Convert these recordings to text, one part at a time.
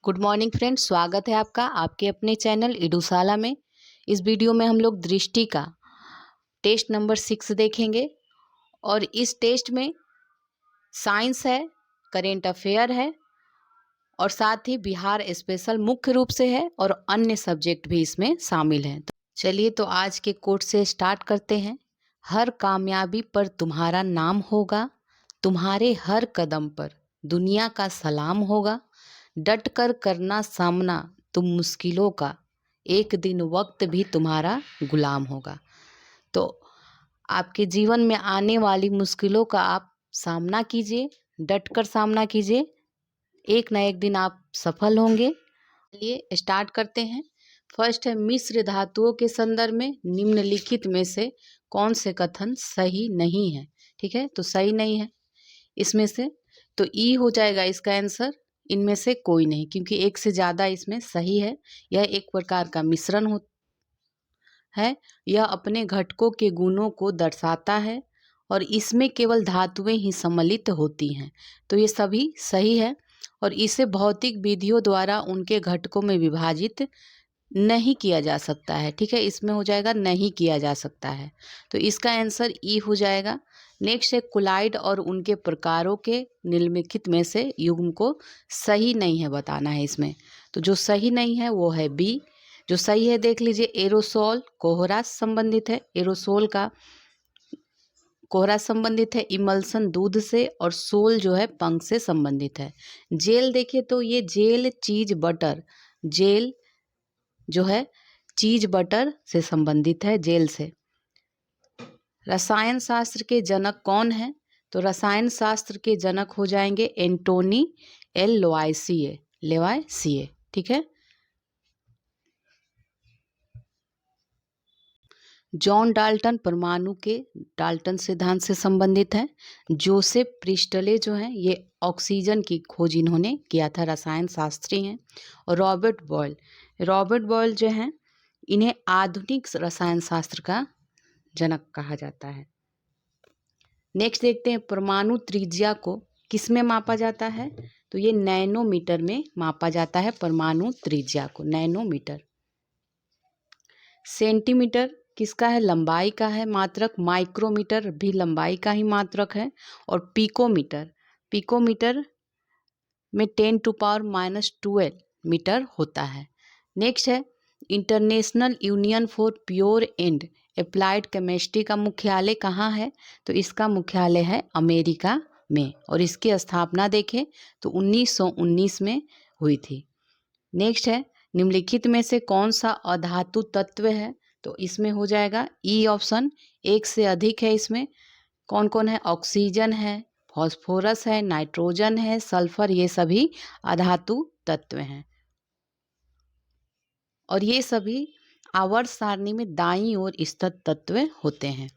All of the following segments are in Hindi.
गुड मॉर्निंग फ्रेंड्स, स्वागत है आपका आपके अपने चैनल इडूशाला में। इस वीडियो में हम लोग दृष्टि का टेस्ट नंबर 6 देखेंगे और इस टेस्ट में साइंस है, करेंट अफेयर है और साथ ही बिहार स्पेशल मुख्य रूप से है और अन्य सब्जेक्ट भी इसमें शामिल हैं। तो चलिए तो आज के कोट से स्टार्ट करते हैं। हर कामयाबी पर तुम्हारा नाम होगा, तुम्हारे हर कदम पर दुनिया का सलाम होगा। डट कर करना सामना तुम मुश्किलों का, एक दिन वक्त भी तुम्हारा गुलाम होगा। तो आपके जीवन में आने वाली मुश्किलों का आप सामना कीजिए, डट कर सामना कीजिए, एक ना एक दिन आप सफल होंगे। चलिए स्टार्ट करते हैं। फर्स्ट है, मिश्र धातुओं के संदर्भ में निम्नलिखित में से कौन से कथन सही नहीं है। ठीक है, तो सही नहीं है इसमें से, तो ई हो जाएगा इसका आंसर। इनमें से कोई नहीं, क्योंकि एक से ज़्यादा इसमें सही है। यह एक प्रकार का मिश्रण है, यह अपने घटकों के गुणों को दर्शाता है और इसमें केवल धातुएं ही सम्मिलित होती हैं। तो ये सभी सही है और इसे भौतिक विधियों द्वारा उनके घटकों में विभाजित नहीं किया जा सकता है। ठीक है, इसमें हो जाएगा नहीं किया जा सकता है, तो इसका आंसर ई हो जाएगा। नेक्स्ट है, कुलाइड और उनके प्रकारों के निम्नलिखित में से युग्म को सही नहीं है बताना है इसमें। तो जो सही नहीं है वो है बी। जो सही है देख लीजिए, एरोसोल कोहरा संबंधित है, एरोसोल का कोहरा संबंधित है। इमल्सन दूध से और सोल जो है पंख से संबंधित है। जेल देखिए तो ये जेल चीज बटर, जेल जो है चीज बटर से संबंधित है, जेल से। रसायन शास्त्र के जनक कौन है? तो रसायन शास्त्र के जनक हो जाएंगे एंटोनी एल लेवाइसिए। ठीक है। जॉन डाल्टन परमाणु के डाल्टन सिद्धांत से संबंधित है। जोसेफ प्रिस्टले जो हैं ये ऑक्सीजन की खोज इन्होंने किया था, रसायन शास्त्री हैं। और रॉबर्ट बॉयल जो हैं इन्हें आधुनिक रसायन शास्त्र का जनक कहा जाता है। नेक्स्ट देखते हैं, परमाणु त्रिज्या को किस में मापा जाता है? तो ये नैनोमीटर में मापा जाता है परमाणु त्रिज्या को, नैनोमीटर। सेंटीमीटर किसका है? लंबाई का है मात्रक। माइक्रोमीटर भी लंबाई का ही मात्रक है। और पिकोमीटर में 10⁻⁻12 मीटर होता है। नेक्स्ट है, international union for pure and applied chemistry का मुख्यालय कहाँ है? तो इसका मुख्यालय है अमेरिका में और इसकी स्थापना देखें तो 1919 में हुई थी। नेक्स्ट है, निम्नलिखित में से कौन सा अधातु तत्व है? तो इसमें हो जाएगा ई ऑप्शन। एक से अधिक है इसमें। कौन कौन है? ऑक्सीजन है, फास्फोरस है, नाइट्रोजन है, सल्फर, ये सभी अधातु तत्व हैं और ये सभी आवर्त सारणी में दाईं ओर स्थित तत्व होते हैं।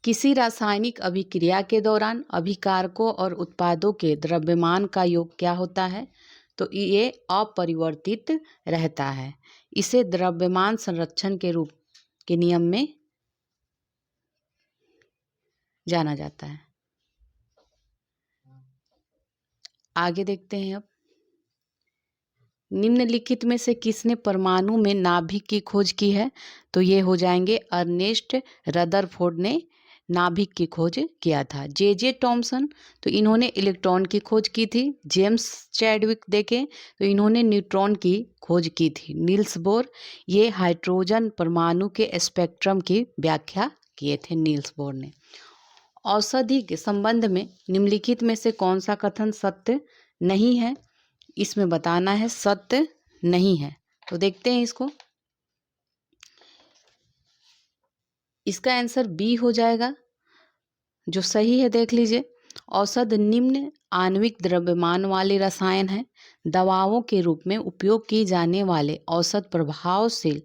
किसी रासायनिक अभिक्रिया के दौरान अभिकारकों और उत्पादों के द्रव्यमान का योग क्या होता है? तो ये अपरिवर्तित रहता है। इसे द्रव्यमान संरक्षण के रूप के नियम में जाना जाता है। आगे देखते हैं अब, निम्नलिखित में से किसने परमाणु में नाभिक की खोज की है? तो ये हो जाएंगे अर्नेस्ट रदरफोर्ड ने नाभिक की खोज किया था। जे टॉमसन तो इन्होंने इलेक्ट्रॉन की खोज की थी। जेम्स चैडविक देखें तो इन्होंने न्यूट्रॉन की खोज की थी। नील्स बोर ये हाइड्रोजन परमाणु के स्पेक्ट्रम की व्याख्या किए थे, नील्स बोर ने। औषधि के संबंध में निम्नलिखित में से कौन सा कथन सत्य नहीं है? इसमें बताना है सत्य नहीं है। तो देखते हैं इसको, इसका आंसर बी हो जाएगा। जो सही है देख लीजिए, औषध निम्न आणविक द्रव्यमान वाले रसायन हैं। दवाओं के रूप में उपयोग की जाने वाले औषध प्रभावशील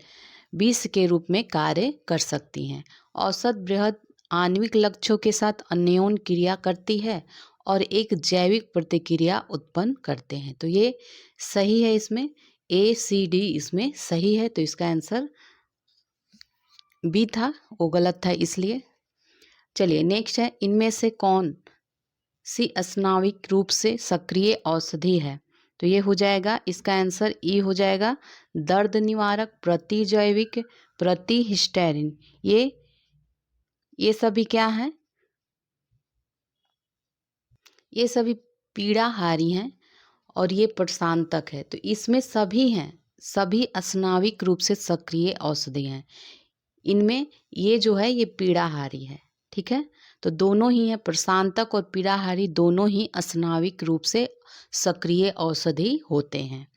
विष के रूप में कार्य कर सकती हैं। औषध बृहद आणविक लक्ष्यों के साथ अन्योन क्रिया करती है और एक जैविक प्रतिक्रिया उत्पन्न करते हैं। तो ये सही है, इसमें ए सी डी इसमें सही है। तो इसका आंसर बी था, वो गलत था इसलिए। चलिए नेक्स्ट है, इनमें से कौन सी स्नाविक रूप से सक्रिय औषधि है? तो ये हो जाएगा, इसका आंसर ई हो जाएगा। दर्द निवारक, प्रतिजैविक, प्रतिहिस्टेरिन, ये सभी क्या है? ये सभी पीड़ाहारी हैं और ये प्रशांतक है। तो इसमें सभी हैं, सभी स्नाविक रूप से सक्रिय औषधि हैं। इनमें ये जो है ये पीड़ाहारी है, ठीक है। तो दोनों ही हैं, प्रशांतक और पीड़ाहारी दोनों ही स्नाविक रूप से सक्रिय औषधि होते हैं।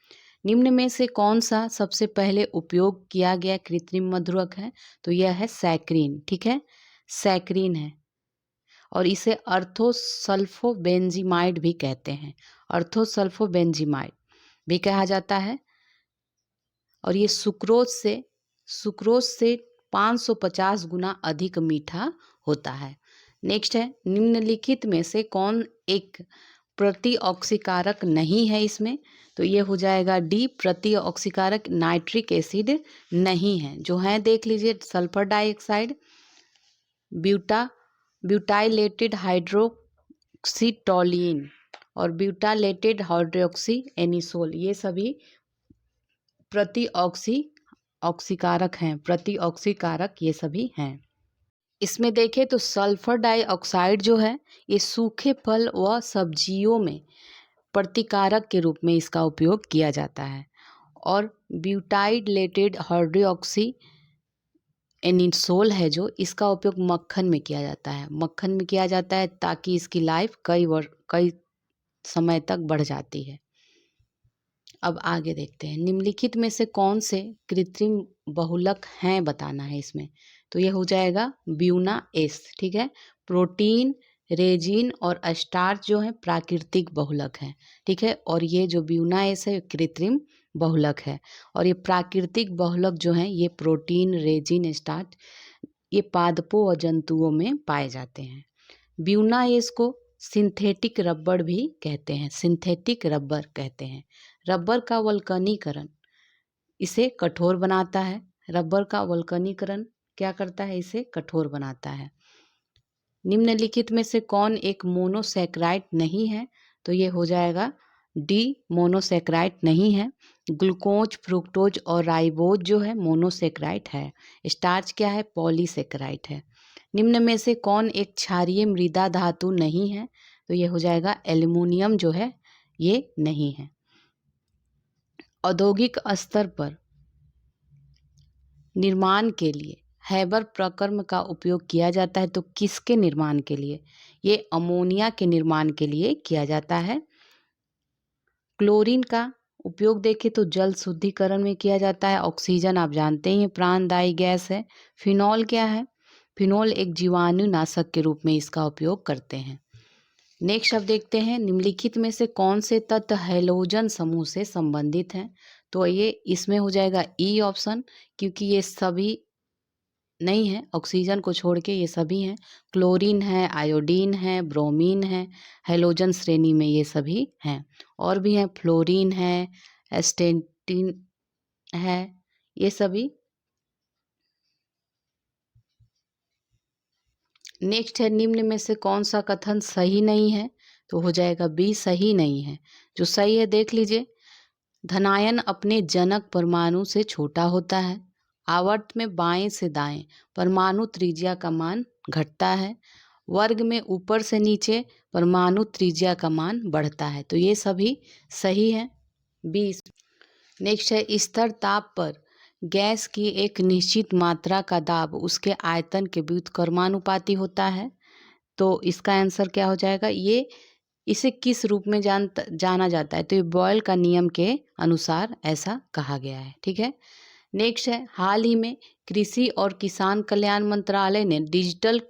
निम्न में से कौन सा सबसे पहले उपयोग किया गया कृत्रिम मधुरक है? तो यह है सैक्रिन, ठीक है, सैक्रिन है। और इसे अर्थोसल्फोबेंजीमाइड भी कहते हैं, अर्थोसल्फोबेंजीमाइड भी कहा जाता है। और ये सुक्रोज से 550 गुना अधिक मीठा होता है। नेक्स्ट है, निम्नलिखित में से कौन एक प्रतिऑक्सीकारक नहीं है इसमें? तो ये हो जाएगा डी, प्रतिऑक्सीकारक नाइट्रिक एसिड नहीं है। जो है देख लीजिए, सल्फर डाइऑक्साइड, ब्यूटाइलेटेड हाइड्रोक्सीटोलिन और ब्यूटाइलेटेड हाइड्रोक्सी एनिसोल, ये सभी ऑक्सीकारक हैं, प्रतिऑक्सीकारक ये सभी हैं। इसमें देखें तो सल्फर डाइऑक्साइड जो है ये सूखे फल व सब्जियों में प्रतिकारक के रूप में इसका उपयोग किया जाता है। और ब्यूटाइलेटेड हाइड्रोक्सी एनिसोल है जो, इसका उपयोग मक्खन में किया जाता है, मक्खन में किया जाता है ताकि इसकी लाइफ कई समय तक बढ़ जाती है। अब आगे देखते हैं, निम्नलिखित में से कौन से कृत्रिम बहुलक हैं बताना है इसमें। तो ये हो जाएगा ब्यूना एस, ठीक है। प्रोटीन, रेजिन और स्टार्च जो है प्राकृतिक बहुलक हैं, ठीक है। और ये जो ब्यूना एस है कृत्रिम बहुलक है। और ये प्राकृतिक बहुलक जो हैं ये प्रोटीन, रेजिन, स्टार्च ये पादपों और जंतुओं में पाए जाते हैं। ब्यूना एस को सिंथेटिक रबर भी कहते हैं, सिंथेटिक रबर कहते हैं। रबर का वल्कनीकरण इसे कठोर बनाता है, रबर का वल्कनीकरण क्या करता है? इसे कठोर बनाता है। निम्नलिखित में से कौन एक मोनोसैकराइड नहीं है? तो ये हो जाएगा डी, मोनोसैकराइड नहीं है। ग्लूकोज, फ्रुक्टोज और राइबोज जो है मोनोसैकराइड है। स्टार्च क्या है? पॉलीसैकराइड है। निम्न में से कौन एक क्षारीय मृदा धातु नहीं है? तो ये हो जाएगा एल्युमिनियम जो है ये नहीं है। औद्योगिक स्तर पर निर्माण के लिए हैबर प्रक्रम का उपयोग किया जाता है, तो किसके निर्माण के लिए? ये अमोनिया के निर्माण के लिए किया जाता है। क्लोरीन का उपयोग देखें तो जल शुद्धिकरण में किया जाता है। ऑक्सीजन आप जानते ही हैं प्राणदायी गैस है। फिनॉल क्या है? फिनॉल एक जीवाणुनाशक के रूप में इसका उपयोग करते हैं। नेक्स्ट अब देखते हैं, निम्नलिखित में से कौन से तत्व हैलोजन समूह से संबंधित हैं? तो ये इसमें हो जाएगा ई ऑप्शन, क्योंकि ये सभी नहीं है, ऑक्सीजन को छोड़ के ये सभी हैं। क्लोरीन है, आयोडीन है, ब्रोमीन है, हैलोजन श्रेणी में ये सभी हैं। और भी हैं, फ्लोरीन है, एस्टेटिन है, ये सभी। नेक्स्ट है, निम्न में से कौन सा कथन सही नहीं है? तो हो जाएगा बी, सही नहीं है। जो सही है देख लीजिए, धनायन अपने जनक परमाणु से छोटा होता है। आवर्त में बाएं से दाएं परमाणु त्रिज्या का मान घटता है। वर्ग में ऊपर से नीचे परमाणु त्रिज्या का मान बढ़ता है। तो ये सभी सही है, बी। नेक्स्ट है, स्तर ताप पर गैस की एक निश्चित मात्रा का दाब उसके आयतन के व्युत्क्रमानुपाती होता है। तो इसका आंसर क्या हो जाएगा? ये इसे किस रूप में जाना जाता है? तो ये बॉयल का नियम के अनुसार ऐसा कहा गया है, ठीक है। नेक्स्ट है, हाल ही में कृषि और किसान कल्याण मंत्रालय ने डिजिटल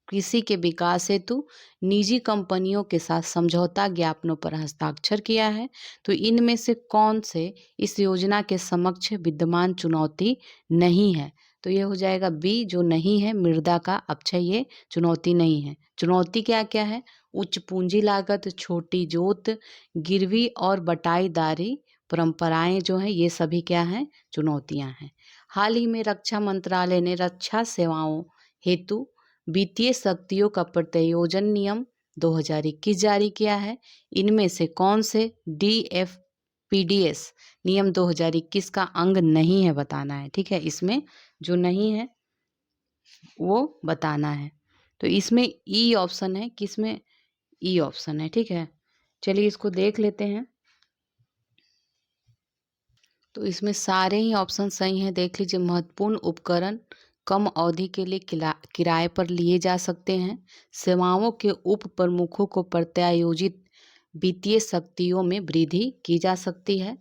कृषि के विकास हेतु निजी कंपनियों के साथ समझौता ज्ञापनों पर हस्ताक्षर किया है। तो इनमें से कौन से इस योजना के समक्ष विद्यमान चुनौती नहीं है? तो ये हो जाएगा बी, जो नहीं है मृदा का अपक्षय, ये चुनौती नहीं है। चुनौती क्या क्या है? उच्च पूंजी लागत, छोटी जोत, गिरवी और बटाईदारी परंपराएं जो हैं ये सभी क्या हैं? चुनौतियां हैं। हाल ही में रक्षा मंत्रालय ने रक्षा सेवाओं हेतु वित्तीय शक्तियों का प्रत्यायोजन नियम 2021 जारी किया है। इनमें से कौन से DFP पीडीएस नियम 2021 का अंग नहीं है बताना है। ठीक है, इसमें जो नहीं है वो बताना है। तो इसमें ई ऑप्शन है, किसमें ई ऑप्शन है। ठीक है, चलिए इसको देख लेते हैं। तो इसमें सारे ही ऑप्शन सही हैं। देख लीजिए, महत्वपूर्ण उपकरण कम अवधि के लिए किराए पर लिए जा सकते हैं। सेवाओं के उप प्रमुखों को प्रत्यायोजित वित्तीय शक्तियों में वृद्धि की जा सकती है।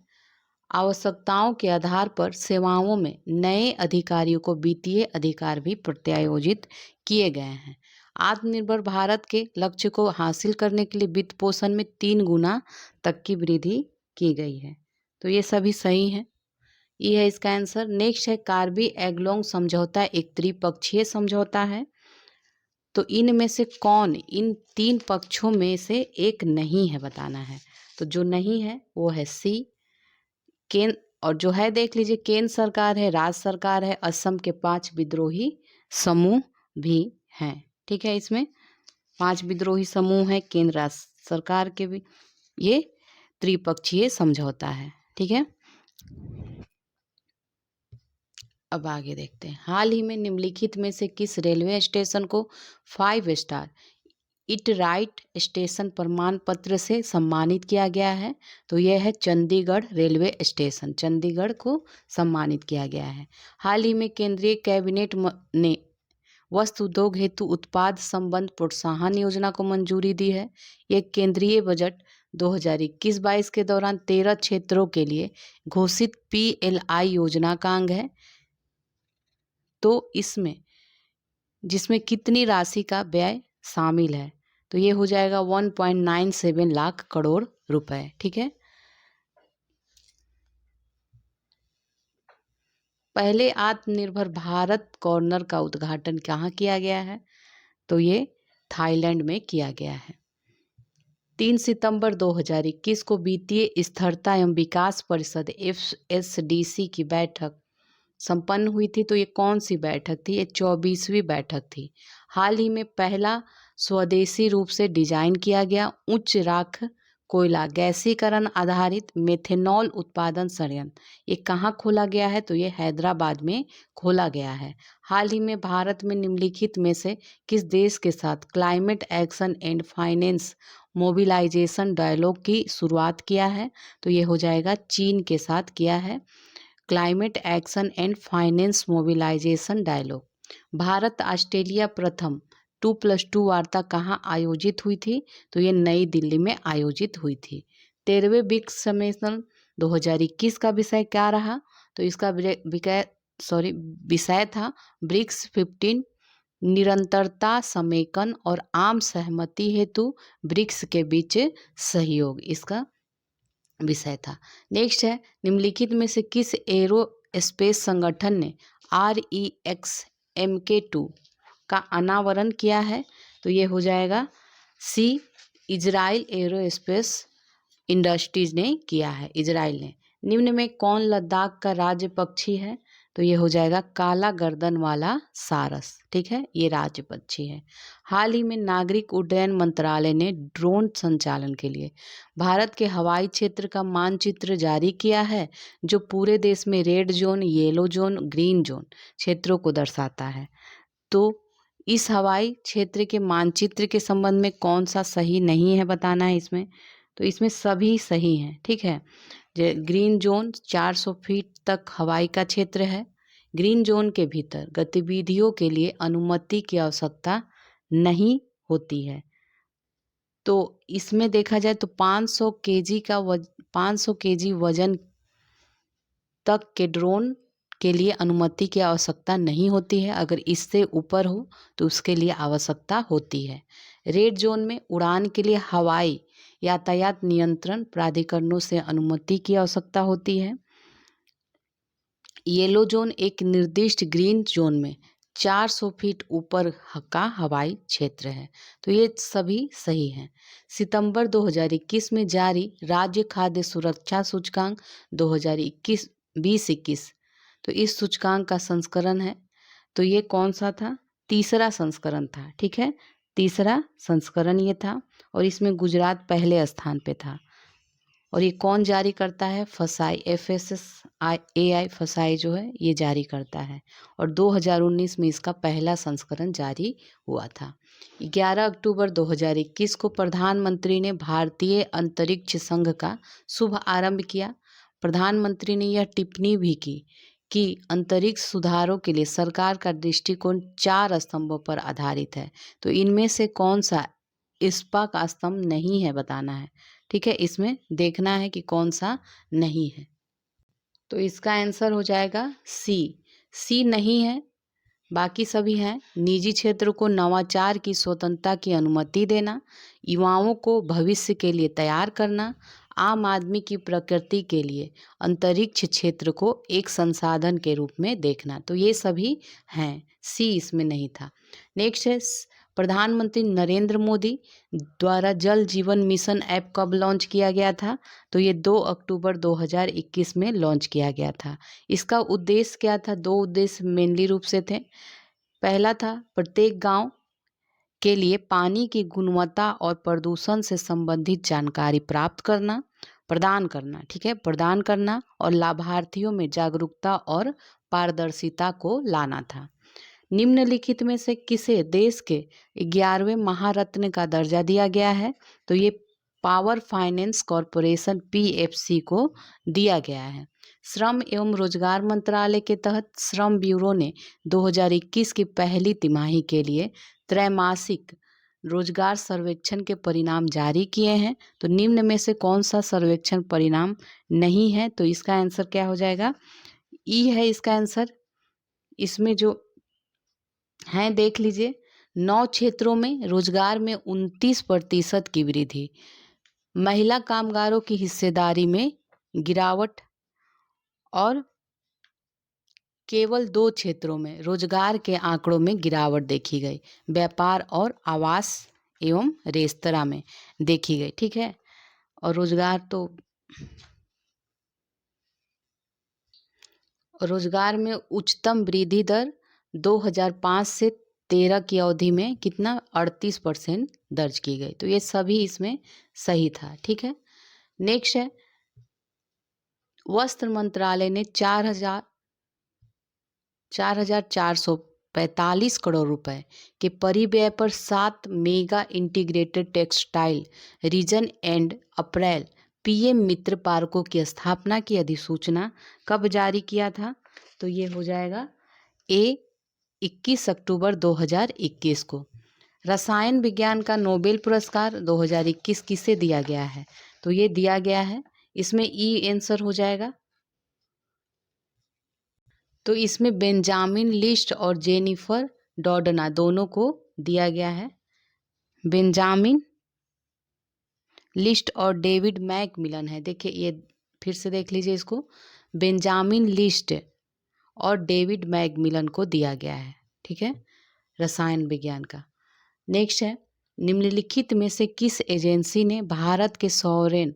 आवश्यकताओं के आधार पर सेवाओं में नए अधिकारियों को वित्तीय अधिकार भी प्रत्यायोजित किए गए हैं। आत्मनिर्भर भारत के लक्ष्य को हासिल करने के लिए वित्त पोषण में 3 गुना तक की वृद्धि की गई है। तो ये सभी सही है, ये है इसका आंसर। नेक्स्ट है कार्बी एंगलोंग समझौता एक त्रिपक्षीय समझौता है। तो इनमें से कौन इन 3 पक्षों में से एक नहीं है बताना है। तो जो नहीं है वो है सी केंद्र, और जो है देख लीजिए केंद्र सरकार है, राज्य सरकार है, असम के 5 विद्रोही समूह भी हैं। ठीक है, इसमें 5 विद्रोही समूह है, केंद्र राज्य सरकार के भी। ये त्रिपक्षीय समझौता है। ठीक है, अब आगे देखते हैं। हाल ही में निम्नलिखित में से किस रेलवे स्टेशन को 5 स्टार इट राइट स्टेशन प्रमाण पत्र से सम्मानित किया गया है? तो यह है चंडीगढ़ रेलवे स्टेशन, चंडीगढ़ को सम्मानित किया गया है। हाल ही में केंद्रीय कैबिनेट ने वस्त्र उद्योग हेतु उत्पाद संबंध प्रोत्साहन योजना को मंजूरी दी है। यह केंद्रीय बजट 2021-22 के दौरान 13 क्षेत्रों के लिए घोषित PLI योजना का अंग है। तो इसमें जिसमें कितनी राशि का व्यय शामिल है? तो ये हो जाएगा 1.97 लाख करोड़ रुपए। ठीक है, पहले आत्मनिर्भर भारत कॉर्नर का उद्घाटन कहाँ किया गया है? तो ये थाईलैंड में किया गया है। 3 सितंबर 2021 को वित्तीय स्थिरता एवं विकास परिषद FSDC की बैठक संपन्न हुई थी। तो ये कौन सी बैठक थी? ये 24वीं बैठक थी। हाल ही में पहला स्वदेशी रूप से डिजाइन किया गया उच्च राख कोयला गैसीकरण आधारित मेथेनॉल उत्पादन संयंत्र ये कहाँ खोला गया है? तो ये हैदराबाद में खोला गया है। हाल ही में भारत में निम्नलिखित में से किस देश के साथ climate action and finance mobilization dialogue की शुरुआत किया है? तो ये हो जाएगा चीन के साथ किया है, climate action and finance mobilization dialogue. Bharat Australia प्रथम 2+2 वार्ता कहाँ आयोजित हुई थी? तो ये नई दिल्ली में आयोजित हुई थी। 13वें ब्रिक्स सम्मेलन 2021 का विषय क्या रहा? तो इसका विषय था ब्रिक्स 15 निरंतरता समेकन और आम सहमति हेतु ब्रिक्स के बीच सहयोग, इसका विषय था। नेक्स्ट है निम्नलिखित में से किस एरो स्पेस संगठन ने REX MK2 का अनावरण किया है? तो ये हो जाएगा सी इजराइल एरोस्पेस इंडस्ट्रीज ने किया है, इजराइल ने। निम्न में कौन लद्दाख का राज्य पक्षी है? तो ये हो जाएगा काला गर्दन वाला सारस। ठीक है, ये राज्य पक्षी है। हाल ही में नागरिक उड्डयन मंत्रालय ने ड्रोन संचालन के लिए भारत के हवाई क्षेत्र का मानचित्र जारी किया है, जो पूरे देश में red zone, yellow zone, green zone क्षेत्रों को दर्शाता है। तो इस हवाई क्षेत्र के मानचित्र के संबंध में कौन सा सही नहीं है बताना है इसमें। तो इसमें सभी सही हैं। ठीक है, ग्रीन जोन 400 फीट तक हवाई का क्षेत्र है। ग्रीन जोन के भीतर गतिविधियों के लिए अनुमति की आवश्यकता नहीं होती है। तो इसमें देखा जाए तो 500 केजी वजन तक के ड्रोन के लिए अनुमति की आवश्यकता नहीं होती है। अगर इससे ऊपर हो तो उसके लिए आवश्यकता होती है। रेड जोन में उड़ान के लिए हवाई यातायात नियंत्रण प्राधिकरणों से अनुमति की आवश्यकता होती है। येलो जोन एक निर्दिष्ट ग्रीन जोन में 400 फीट ऊपर का हवाई क्षेत्र है। तो ये सभी सही हैं। सितंबर 2021 में जारी राज्य खाद्य सुरक्षा सूचकांक 2021 तो इस सूचकांक का संस्करण है। तो ये कौन सा था? तीसरा संस्करण था। ठीक है, तीसरा संस्करण ये था और इसमें गुजरात पहले स्थान पे था। और ये कौन जारी करता है? फसाई, FSSAI फसाई जो है ये जारी करता है। और 2019 में इसका पहला संस्करण जारी हुआ था। 11 अक्टूबर 2021 को प्रधानमंत्री ने भारतीय अंतरिक्ष संघ का शुभ आरंभ किया। प्रधानमंत्री ने यह टिप्पणी भी की कि अंतरिक्ष सुधारों के लिए सरकार का दृष्टिकोण 4 स्तंभों पर आधारित है। तो इनमें से कौन सा इस्पा का स्तंभ नहीं है बताना है। ठीक है, इसमें देखना है कि कौन सा नहीं है। तो इसका आंसर हो जाएगा सी नहीं है, बाकी सभी हैं। निजी क्षेत्र को नवाचार की स्वतंत्रता की अनुमति देना, युवाओं को भविष्य के लिए तैयार करना, आम आदमी की प्रकृति के लिए अंतरिक्ष क्षेत्र को एक संसाधन के रूप में देखना। तो ये सभी हैं, सी इसमें नहीं था। नेक्स्ट है प्रधानमंत्री नरेंद्र मोदी द्वारा जल जीवन मिशन ऐप कब लॉन्च किया गया था? तो ये 2 अक्टूबर 2021 में लॉन्च किया गया था। इसका उद्देश्य क्या था? 2 उद्देश्य मेनली रूप से थे। पहला था प्रत्येक गांव के लिए पानी की गुणवत्ता और प्रदूषण से संबंधित जानकारी प्रदान करना, ठीक है, प्रदान करना और लाभार्थियों में जागरूकता और पारदर्शिता को लाना था। निम्नलिखित में से किसे देश के 11वें महारत्न का दर्जा दिया गया है? तो ये पावर फाइनेंस कॉरपोरेशन PFC को दिया गया है। श्रम एवं रोजगार मंत्रालय के तहत श्रम ब्यूरो ने 2021 की पहली तिमाही के लिए त्रैमासिक रोजगार सर्वेक्षण के परिणाम जारी किए हैं। तो निम्न में से कौन सा सर्वेक्षण परिणाम नहीं है? तो इसका आंसर क्या हो जाएगा? ई है इसका आंसर। इसमें जो हैं देख लीजिए, 9 क्षेत्रों में रोजगार में 29% की वृद्धि, महिला कामगारों की हिस्सेदारी में गिरावट और केवल 2 क्षेत्रों में रोजगार के आंकड़ों में गिरावट देखी गई, व्यापार और आवास एवं रेस्तरां में देखी गई। ठीक है, और रोजगार में उच्चतम वृद्धि दर 2005 से 13 की अवधि में कितना 38% दर्ज की गई। तो ये सभी इसमें सही था। ठीक है, नेक्स्ट है वस्त्र मंत्रालय ने 4,445 करोड़ रुपए के परिव्यय पर 7 mega integrated textile reason and April PM मित्र पार्कों की स्थापना की अधिसूचना कब जारी किया था? तो ये हो जाएगा 21 अक्टूबर 2021 को। रसायन विज्ञान का नोबेल पुरस्कार 2021 किसे दिया गया है? तो ये दिया गया है, इसमें ई आंसर हो जाएगा। तो इसमें बेंजामिन लिस्ट और जेनिफर डॉडना दोनों को दिया गया है। बेंजामिन लिस्ट और डेविड मैकमिलन है। देखिए, ये फिर से देख लीजिए इसको, बेंजामिन लिस्ट और डेविड मैकमिलन को दिया गया है। ठीक है, रसायन विज्ञान का। नेक्स्ट है निम्नलिखित में से किस एजेंसी ने भारत के सॉवरेन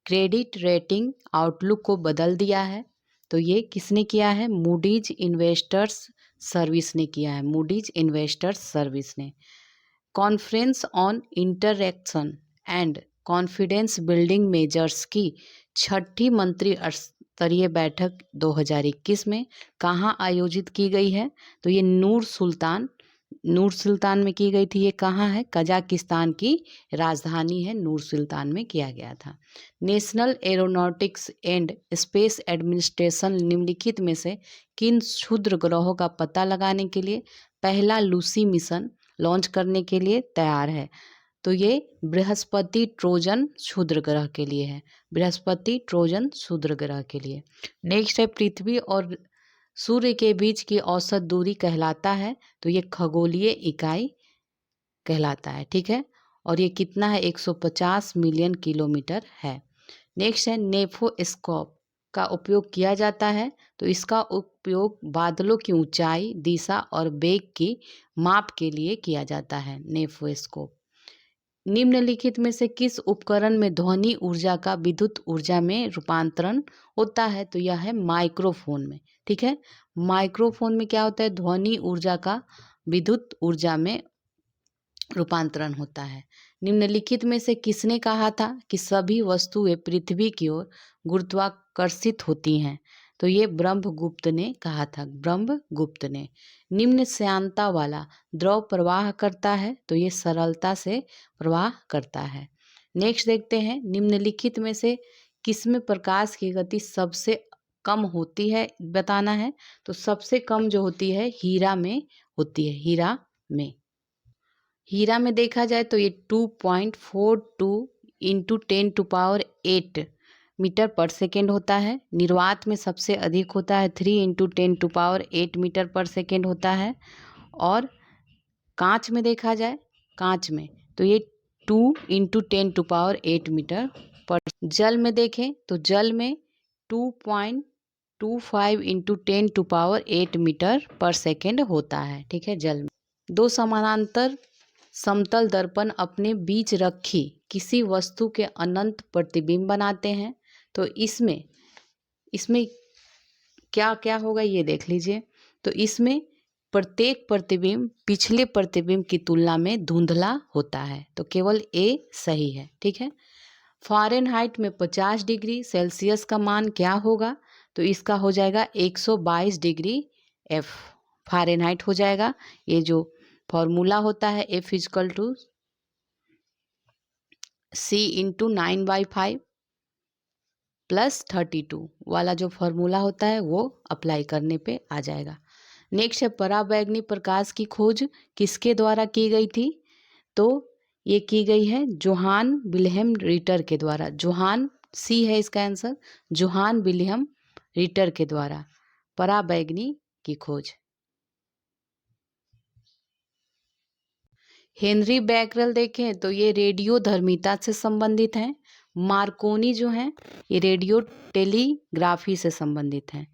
क्रेडिट रेटिंग आउटलुक को बदल दिया है? तो ये किसने किया है? मूडीज इन्वेस्टर्स सर्विस ने किया है। मूडीज इन्वेस्टर्स सर्विस ने। Conference on interaction and confidence building measures की 6ठी मंत्री स्तरीय बैठक 2021 में कहाँ आयोजित की गई है? तो ये नूर सुल्तान में की गई थी। ये कहाँ है? कजाकिस्तान की राजधानी है नूर सुल्तान में किया गया था। National aeronautics and space administration निम्नलिखित में से किन क्षुद्र ग्रहों का पता लगाने के लिए पहला लूसी मिशन लॉन्च करने के लिए तैयार है? तो ये बृहस्पति ट्रोजन क्षुद्र ग्रह के लिए है। बृहस्पति ट्रोजन क्षुद्र ग्रह के लिए। नेक्स्ट है पृथ्वी और सूर्य के बीच की औसत दूरी कहलाता है? तो ये खगोलीय इकाई कहलाता है। ठीक है, और ये कितना है? 150 मिलियन किलोमीटर है। नेक्स्ट है नेफोस्कोप का उपयोग किया जाता है? तो इसका उपयोग बादलों की ऊंचाई, दिशा और वेग की माप के लिए किया जाता है, नेफोस्कोप। निम्नलिखित में से किस उपकरण में ध्वनि ऊर्जा का विद्युत ऊर्जा में रूपांतरण होता है? तो यह है माइक्रोफोन में। ठीक है, माइक्रोफोन में क्या होता है? ध्वनि ऊर्जा का विद्युत ऊर्जा में रूपांतरण होता है। निम्नलिखित में से किसने कहा था कि सभी वस्तुएं पृथ्वी की ओर गुरुत्वाकर्षित होती हैं? तो ये ब्रह्मगुप्त ने कहा था, ब्रह्मगुप्त ने। निम्न श्यानता वाला द्रव प्रवाह करता है, तो ये सरलता से प्रवाह करता है। नेक्स्ट देखते हैं, निम्नलिखित में से किसमें प्रकाश की गति सबसे कम होती है, बताना है। तो सबसे कम जो होती है हीरा में होती है, हीरा में। हीरा में देखा जाए तो ये 2.42 इंटू 10⁸ मीटर पर सेकेंड होता है। निर्वात में सबसे अधिक होता है, 3 इंटू 10⁸ मीटर पर सेकेंड होता है। और कांच में देखा जाए, कांच में तो ये 2 इंटू 10⁸ मीटर पर। जल में देखें तो जल में 2.25 इंटू 10⁸ मीटर पर सेकेंड होता है, ठीक है, जल में। दो समानांतर समतल दर्पण अपने बीच रखी किसी वस्तु के अनंत प्रतिबिंब बनाते हैं। तो इसमें क्या क्या होगा ये देख लीजिए। तो इसमें प्रत्येक प्रतिबिंब पिछले प्रतिबिंब की तुलना में धुंधला होता है, तो केवल ए सही है, ठीक है। फ़ारेनहाइट में 50 डिग्री सेल्सियस का मान क्या होगा? तो इसका हो जाएगा 122 डिग्री एफ फ़ारेनहाइट हो जाएगा। ये जो फॉर्मूला होता है F = C × 9/5 + 32 वाला जो फॉर्मूला होता है वो अप्लाई करने पे आ जाएगा। नेक्स्ट है, पराबैंगनी प्रकाश की खोज किसके द्वारा की गई थी? तो ये की गई है जोहान विल्हेम रिटर के द्वारा। जोहान, सी है इसका आंसर, जोहान विल्हेम रिटर के द्वारा पराबैंगनी की खोज। हेनरी बैकरल देखें तो ये रेडियोधर्मिता से संबंधित हैं। मार्कोनी जो हैं ये रेडियो टेलीग्राफी से संबंधित हैं।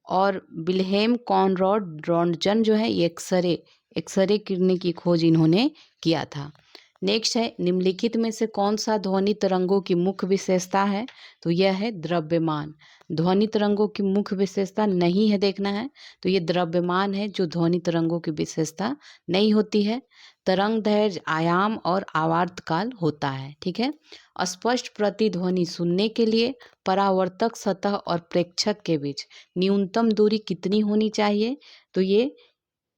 और विल्हेम कॉनराड रॉन्टजन जो है ये एक्सरे किरणें की खोज इन्होंने किया था। नेक्स्ट है, निम्नलिखित में से कौन सा ध्वनि तरंगों की मुख्य विशेषता है? तो यह है द्रव्यमान। ध्वनि तरंगों की मुख्य विशेषता नहीं है, देखना है। तो ये द्रव्यमान है जो ध्वनि तरंगों की विशेषता नहीं होती है। तरंग दैर्घ्य, आयाम और आवर्तकाल होता है, ठीक है। स्पष्ट प्रतिध्वनि सुनने के लिए परावर्तक सतह और प्रेक्षक के बीच न्यूनतम दूरी कितनी होनी चाहिए? तो ये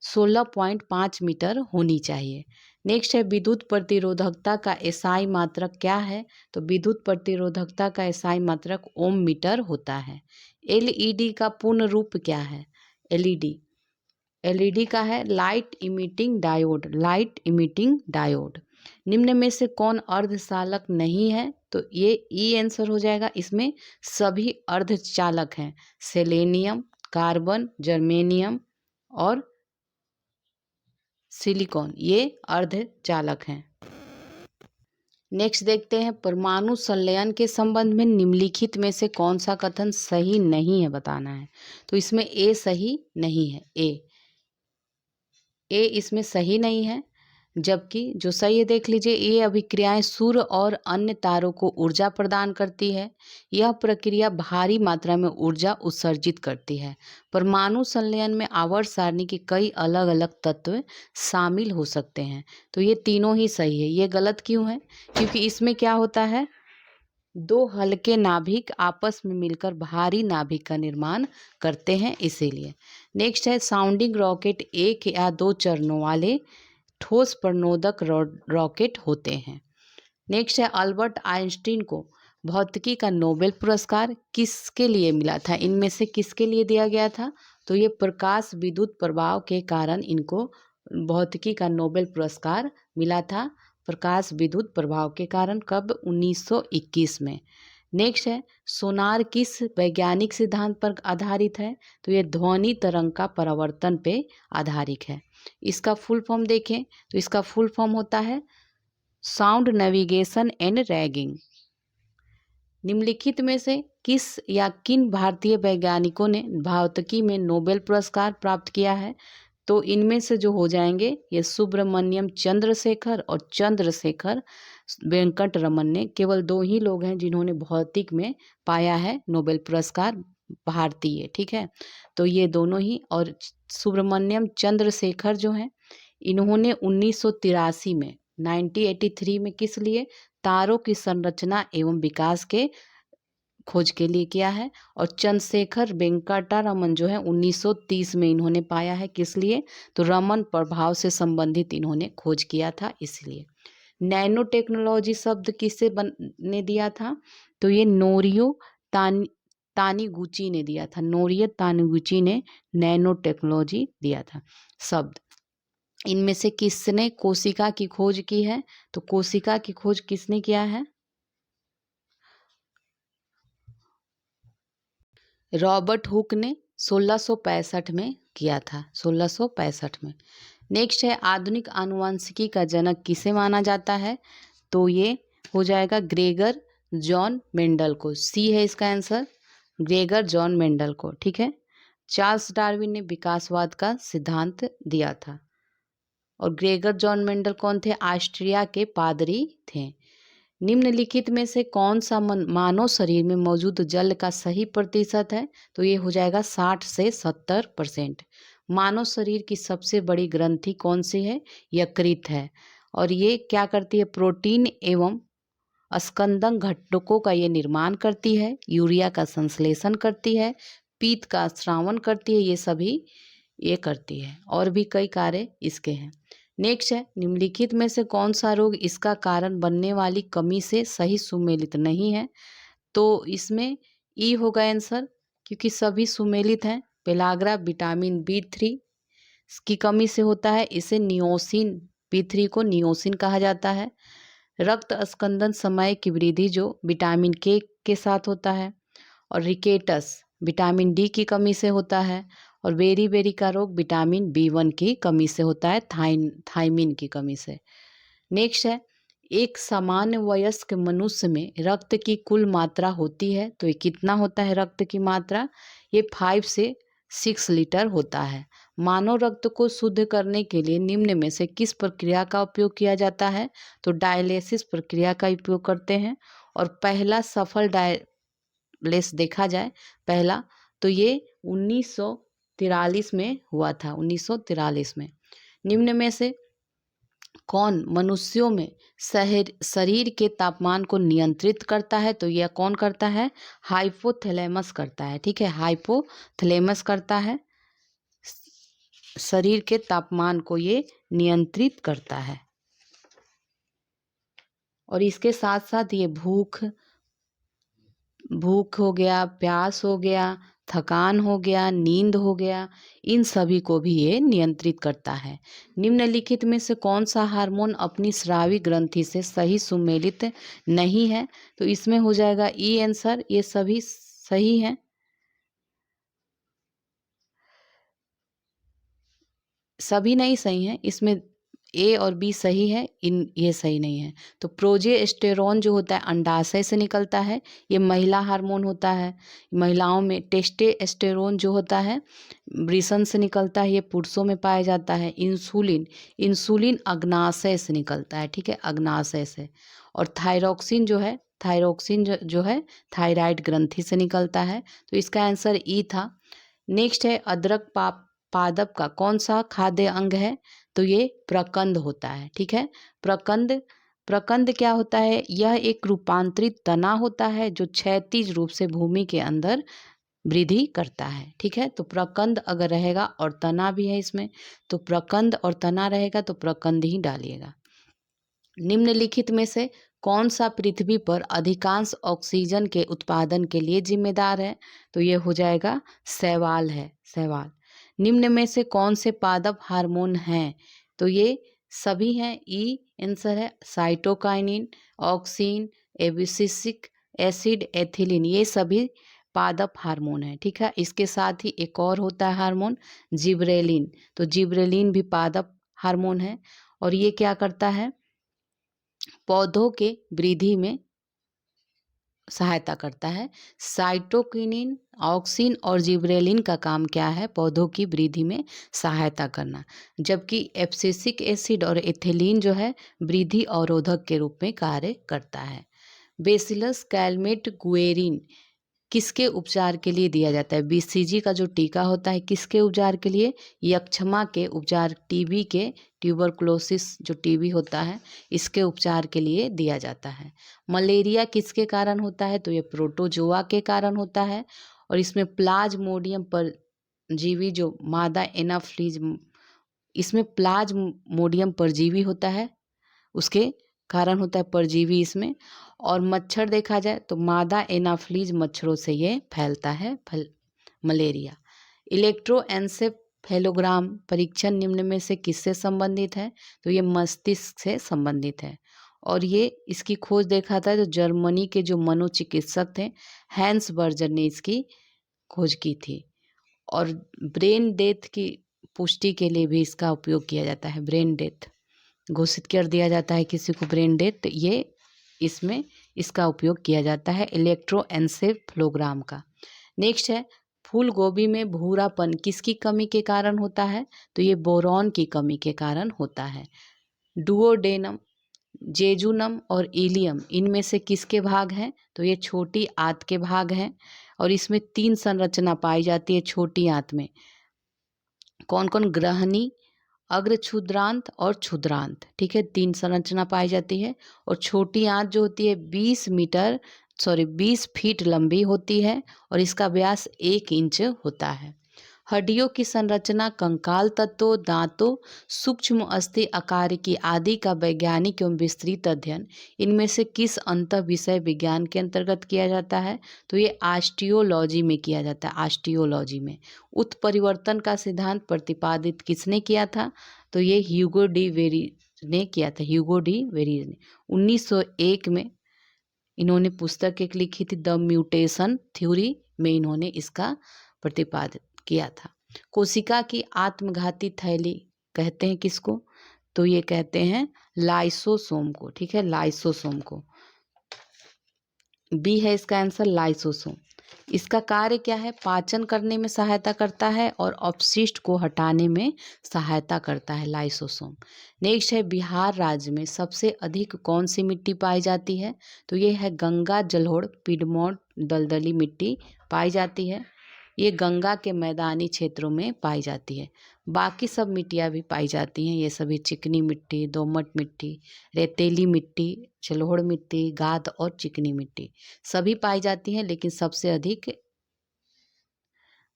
16.5 मीटर होनी चाहिए। नेक्स्ट है, विद्युत प्रतिरोधकता का एसआई मात्रक क्या है? तो विद्युत प्रतिरोधकता का एसआई मात्रक ओम मीटर होता है। एलईडी का पूर्ण रूप क्या है? एलईडी का है light emitting diode, light emitting diode. निम्न में से कौन अर्धचालक नहीं है? तो ये ई आंसर हो जाएगा। इसमें सभी अर्धचालक हैं, सेलेनियम, कार्बन, जर्मेनियम और सिलिकॉन, ये अर्धचालक हैं। नेक्स्ट देखते हैं, परमाणु संलयन के संबंध में निम्नलिखित में से कौन सा कथन सही नहीं है, बताना है। तो इसमें ए सही नहीं है, ए इसमें सही नहीं है। जबकि जो सही है देख लीजिए, ये अभिक्रियाएं सूर्य और अन्य तारों को ऊर्जा प्रदान करती है। यह प्रक्रिया भारी मात्रा में ऊर्जा उत्सर्जित करती है। परमाणु संलयन में आवर्त सारणी के कई अलग अलग तत्व शामिल हो सकते हैं। तो ये तीनों ही सही है। ये गलत क्यों है? क्योंकि इसमें क्या होता है, दो हल्के नाभिक आपस में मिलकर भारी नाभिक का निर्माण करते हैं, इसीलिए। नेक्स्ट है, साउंडिंग रॉकेट एक या दो चरणों वाले ठोस प्रणोदक रॉकेट होते हैं। नेक्स्ट है, अल्बर्ट आइंस्टीन को भौतिकी का नोबेल पुरस्कार किसके लिए मिला था? इनमें से किसके लिए दिया गया था? तो ये प्रकाश विद्युत प्रभाव के कारण इनको भौतिकी का नोबेल पुरस्कार मिला था, प्रकाश विद्युत प्रभाव के कारण। कब? 1921 में। नेक्स्ट है, सोनार किस वैज्ञानिक सिद्धांत पर आधारित है? तो ये ध्वनि तरंग का परावर्तन पे आधारित है। इसका फुल फॉर्म देखें तो इसका फुल फॉर्म होता है साउंड नेविगेशन एंड रैगिंग। निम्नलिखित में से किस या किन भारतीय वैज्ञानिकों ने भौतिकी में नोबेल पुरस्कार प्राप्त किया है? तो इनमें से जो हो जाएंगे ये सुब्रमण्यम चंद्रशेखर और चंद्रशेखर वेंकट रमन ने, केवल दो ही लोग हैं जिन्होंने भौतिक में पाया है नोबेल पुरस्कार, भारतीय, ठीक है। तो ये दोनों ही, और सुब्रमण्यम चंद्रशेखर जो हैं इन्होंने 1983 में 1983 में किस लिए? तारों की संरचना एवं विकास के खोज के लिए किया है। और चंद्रशेखर वेंकटा रमन जो है 1930 में इन्होंने पाया है, किस लिए? तो रमन प्रभाव से संबंधित इन्होंने खोज किया था इसलिए। नैनो टेक्नोलॉजी शब्द किससे ने दिया था? तो ये नोरियो तानीगुची ने दिया था। नोरियो तानीगुची ने नैनो टेक्नोलॉजी दिया था शब्द। इनमें से किसने कोशिका की खोज की है? तो कोशिका की खोज किसने किया है? रॉबर्ट हुक ने 1665 में किया था, 1665 में। नेक्स्ट है, आधुनिक आनुवंशिकी का जनक किसे माना जाता है? तो ये हो जाएगा ग्रेगर जॉन मेंडल को। सी है इसका आंसर, ग्रेगर जॉन मेंडल को। ठीक है। चार्ल्स डार्विन ने विकासवाद का सिद्धांत दिया था। और ग्रेगर जॉन मेंडल कौन थे? ऑस्ट्रिया के पादरी थे। निम्नलिखित में से कौन सा मानव शरीर में मौजूद जल का सही प्रतिशत है? तो ये हो जाएगा 60 से 70%। मानव शरीर की सबसे बड़ी ग्रंथि कौन सी है? यकृत है। और ये क्या करती है? प्रोटीन एवं स्कंदन घटकों का ये निर्माण करती है, यूरिया का संश्लेषण करती है, पीत का स्रावन करती है, ये सभी ये करती है। और भी कई कार्य इसके हैं। नेक्स्ट है, निम्नलिखित में से कौन सा रोग इसका कारण बनने वाली कमी से सही सुमेलित नहीं है? तो इसमें ई होगा आंसर, क्योंकि सभी सुमेलित हैं। पेलाग्रा विटामिन B3 की कमी से होता है, इसे नियोसिन, B3 को नियोसिन कहा जाता है। रक्त स्कंदन समय की वृद्धि जो विटामिन के साथ होता है। और रिकेटस विटामिन डी की कमी से होता है। और बेरी का रोग विटामिन B1 की कमी से होता है, थायमिन की कमी से। नेक्स्ट है, एक सामान्य वयस्क मनुष्य में रक्त की कुल मात्रा होती है, तो ये कितना होता है रक्त की मात्रा? ये 5 से 6 लीटर होता है। मानव रक्त को शुद्ध करने के लिए निम्न में से किस प्रक्रिया का उपयोग किया जाता है? तो डायलिसिस प्रक्रिया का उपयोग करते हैं। और पहला सफल डायलिसिस देखा जाए पहला, तो ये 1943 में हुआ था, 1943 में। निम्न में से कौन मनुष्यों में शरीर के तापमान को नियंत्रित करता है? तो यह कौन करता है? हाइपोथैलेमस करता है। ठीक है, हाइपोथैलेमस करता है, शरीर के तापमान को ये नियंत्रित करता है। और इसके साथ साथ ये भूख हो गया, प्यास हो गया, थकान हो गया, नींद हो गया, इन सभी को भी ये नियंत्रित करता है। निम्नलिखित में से कौन सा हार्मोन अपनी स्रावी ग्रंथि से सही सुमेलित नहीं है? तो इसमें हो जाएगा ई आंसर, ये सभी सही हैं। सभी नहीं सही हैं, इसमें ए और बी सही है, ये सही नहीं है। तो प्रोजेस्टेरॉन जो होता है अंडाशय से निकलता है, ये महिला हार्मोन होता है। महिलाओं में टेस्टोस्टेरोन जो होता है वृषण से निकलता है, ये पुरुषों में पाया जाता है। इंसुलिन अग्नाशय से निकलता है। ठीक है, अग्नाशय से। और थायरॉक्सिन जो है थायराइड ग्रंथि से निकलता है। तो इसका आंसर ई था। नेक्स्ट है, अदरक पादप का कौन सा खाद्य अंग है? तो ये प्रकंद होता है। ठीक है, प्रकंद क्या होता है? यह एक रूपांतरित तना होता है जो क्षैतिज रूप से भूमि के अंदर वृद्धि करता है। ठीक है, तो प्रकंद अगर रहेगा और तना भी है इसमें, तो प्रकंद और तना रहेगा तो प्रकंद ही डालिएगा। निम्नलिखित में से कौन सा पृथ्वी पर अधिकांश ऑक्सीजन के उत्पादन के लिए जिम्मेदार है? तो ये हो जाएगा शैवाल है, शैवाल। निम्न में से कौन से पादप हार्मोन हैं? तो ये सभी हैं, ई आंसर है। साइटोकाइनिन, ऑक्सिन, एबिसिसिक एसिड, एथिलीन, ये सभी पादप हार्मोन है। ठीक है, इसके साथ ही एक और होता है हार्मोन जिब्रेलिन, तो जिब्रेलिन भी पादप हार्मोन है। और ये क्या करता है? पौधों के वृद्धि में सहायता करता है। साइटोकिनिन, ऑक्सिन और जिब्रेलिन का काम क्या है? पौधों की वृद्धि में सहायता करना। जबकि एब्सिसिक एसिड और एथिलीन जो है वृद्धि अवरोधक के रूप में कार्य करता है। बेसिलस कैलमेट गुएरिन किसके उपचार के लिए दिया जाता है? बीसीजी का जो टीका होता है किसके उपचार के लिए? यक्ष्मा के उपचार, टीबी के, ट्यूबरकुलोसिस जो टीबी होता है इसके उपचार के लिए दिया जाता है। मलेरिया किसके कारण होता है? तो ये प्रोटोजोआ के कारण होता है और इसमें प्लाज्मोडियम परजीवी जो मादा एनाफ्लीज, इसमें प्लाज्मोडियम परजीवी होता है, उसके कारण होता है परजीवी इसमें। और मच्छर देखा जाए तो मादा एनाफ्लीज मच्छरों से ये फैलता है मलेरिया। इलेक्ट्रोएन्सेफेलोग्राम परीक्षण निम्न में से किससे संबंधित है? तो ये मस्तिष्क से संबंधित है और ये इसकी खोज देखा था जो जर्मनी के जो मनोचिकित्सक थे हैंस बर्जर ने इसकी खोज की थी। और ब्रेन डेथ की पुष्टि के लिए भी इसका उपयोग किया जाता है। ब्रेन डेथ घोषित कर दिया जाता है किसी को ब्रेन डेथ, ये इसमें इसका उपयोग किया जाता है इलेक्ट्रोएन्सेफेलोग्राम का। नेक्स्ट है फूल गोभी में भूरापन किसकी कमी के कारण होता है? तो ये बोरॉन की कमी के कारण होता है। डुओडेनम, जेजुनम और इलियम इनमें से किसके भाग हैं? तो ये छोटी आंत के भाग हैं और इसमें 3 संरचना पाई जाती है छोटी आंत में। कौन कौन? ग्रहणी, अग्र क्षुद्रांत और क्षुद्रांत, ठीक है, 3 संरचना पाई जाती है। और छोटी आंत जो होती है 20 फीट लंबी होती है और इसका व्यास 1 इंच होता है। हड्डियों की संरचना कंकाल तत्वों, दांतों, सूक्ष्म अस्थि आकारिकी आदि का वैज्ञानिक एवं विस्तृत अध्ययन इनमें से किस अंतः विषय विज्ञान के अंतर्गत किया जाता है? तो ये ऑस्टियोलॉजी में किया जाता है। ऑस्टियोलॉजी में उत्परिवर्तन का सिद्धांत प्रतिपादित किसने किया था? तो ये ह्यूगो डी वेरीज ने किया था। ह्यूगो डी वेरीज ने 1901 में इन्होंने पुस्तक एक लिखी थी द म्यूटेशन थ्योरी में इन्होंने इसका प्रतिपादित किया था। कोशिका की आत्मघाती थैली कहते हैं किसको? तो ये कहते हैं लाइसोसोम को, ठीक है, लाइसोसोम को। बी है इसका आंसर, लाइसोसोम। इसका कार्य क्या है? पाचन करने में सहायता करता है और अपशिष्ट को हटाने में सहायता करता है लाइसोसोम। नेक्स्ट है बिहार राज्य में सबसे अधिक कौन सी मिट्टी पाई जाती है? तो ये है गंगा जलोढ़ पिडमोट दलदली मिट्टी पाई जाती है। ये गंगा के मैदानी क्षेत्रों में पाई जाती है। बाकी सब मिट्टियाँ भी पाई जाती हैं, ये सभी चिकनी मिट्टी, दोमट मिट्टी, रेतीली मिट्टी, जलोढ़ मिट्टी, गाद और चिकनी मिट्टी सभी पाई जाती हैं, लेकिन सबसे अधिक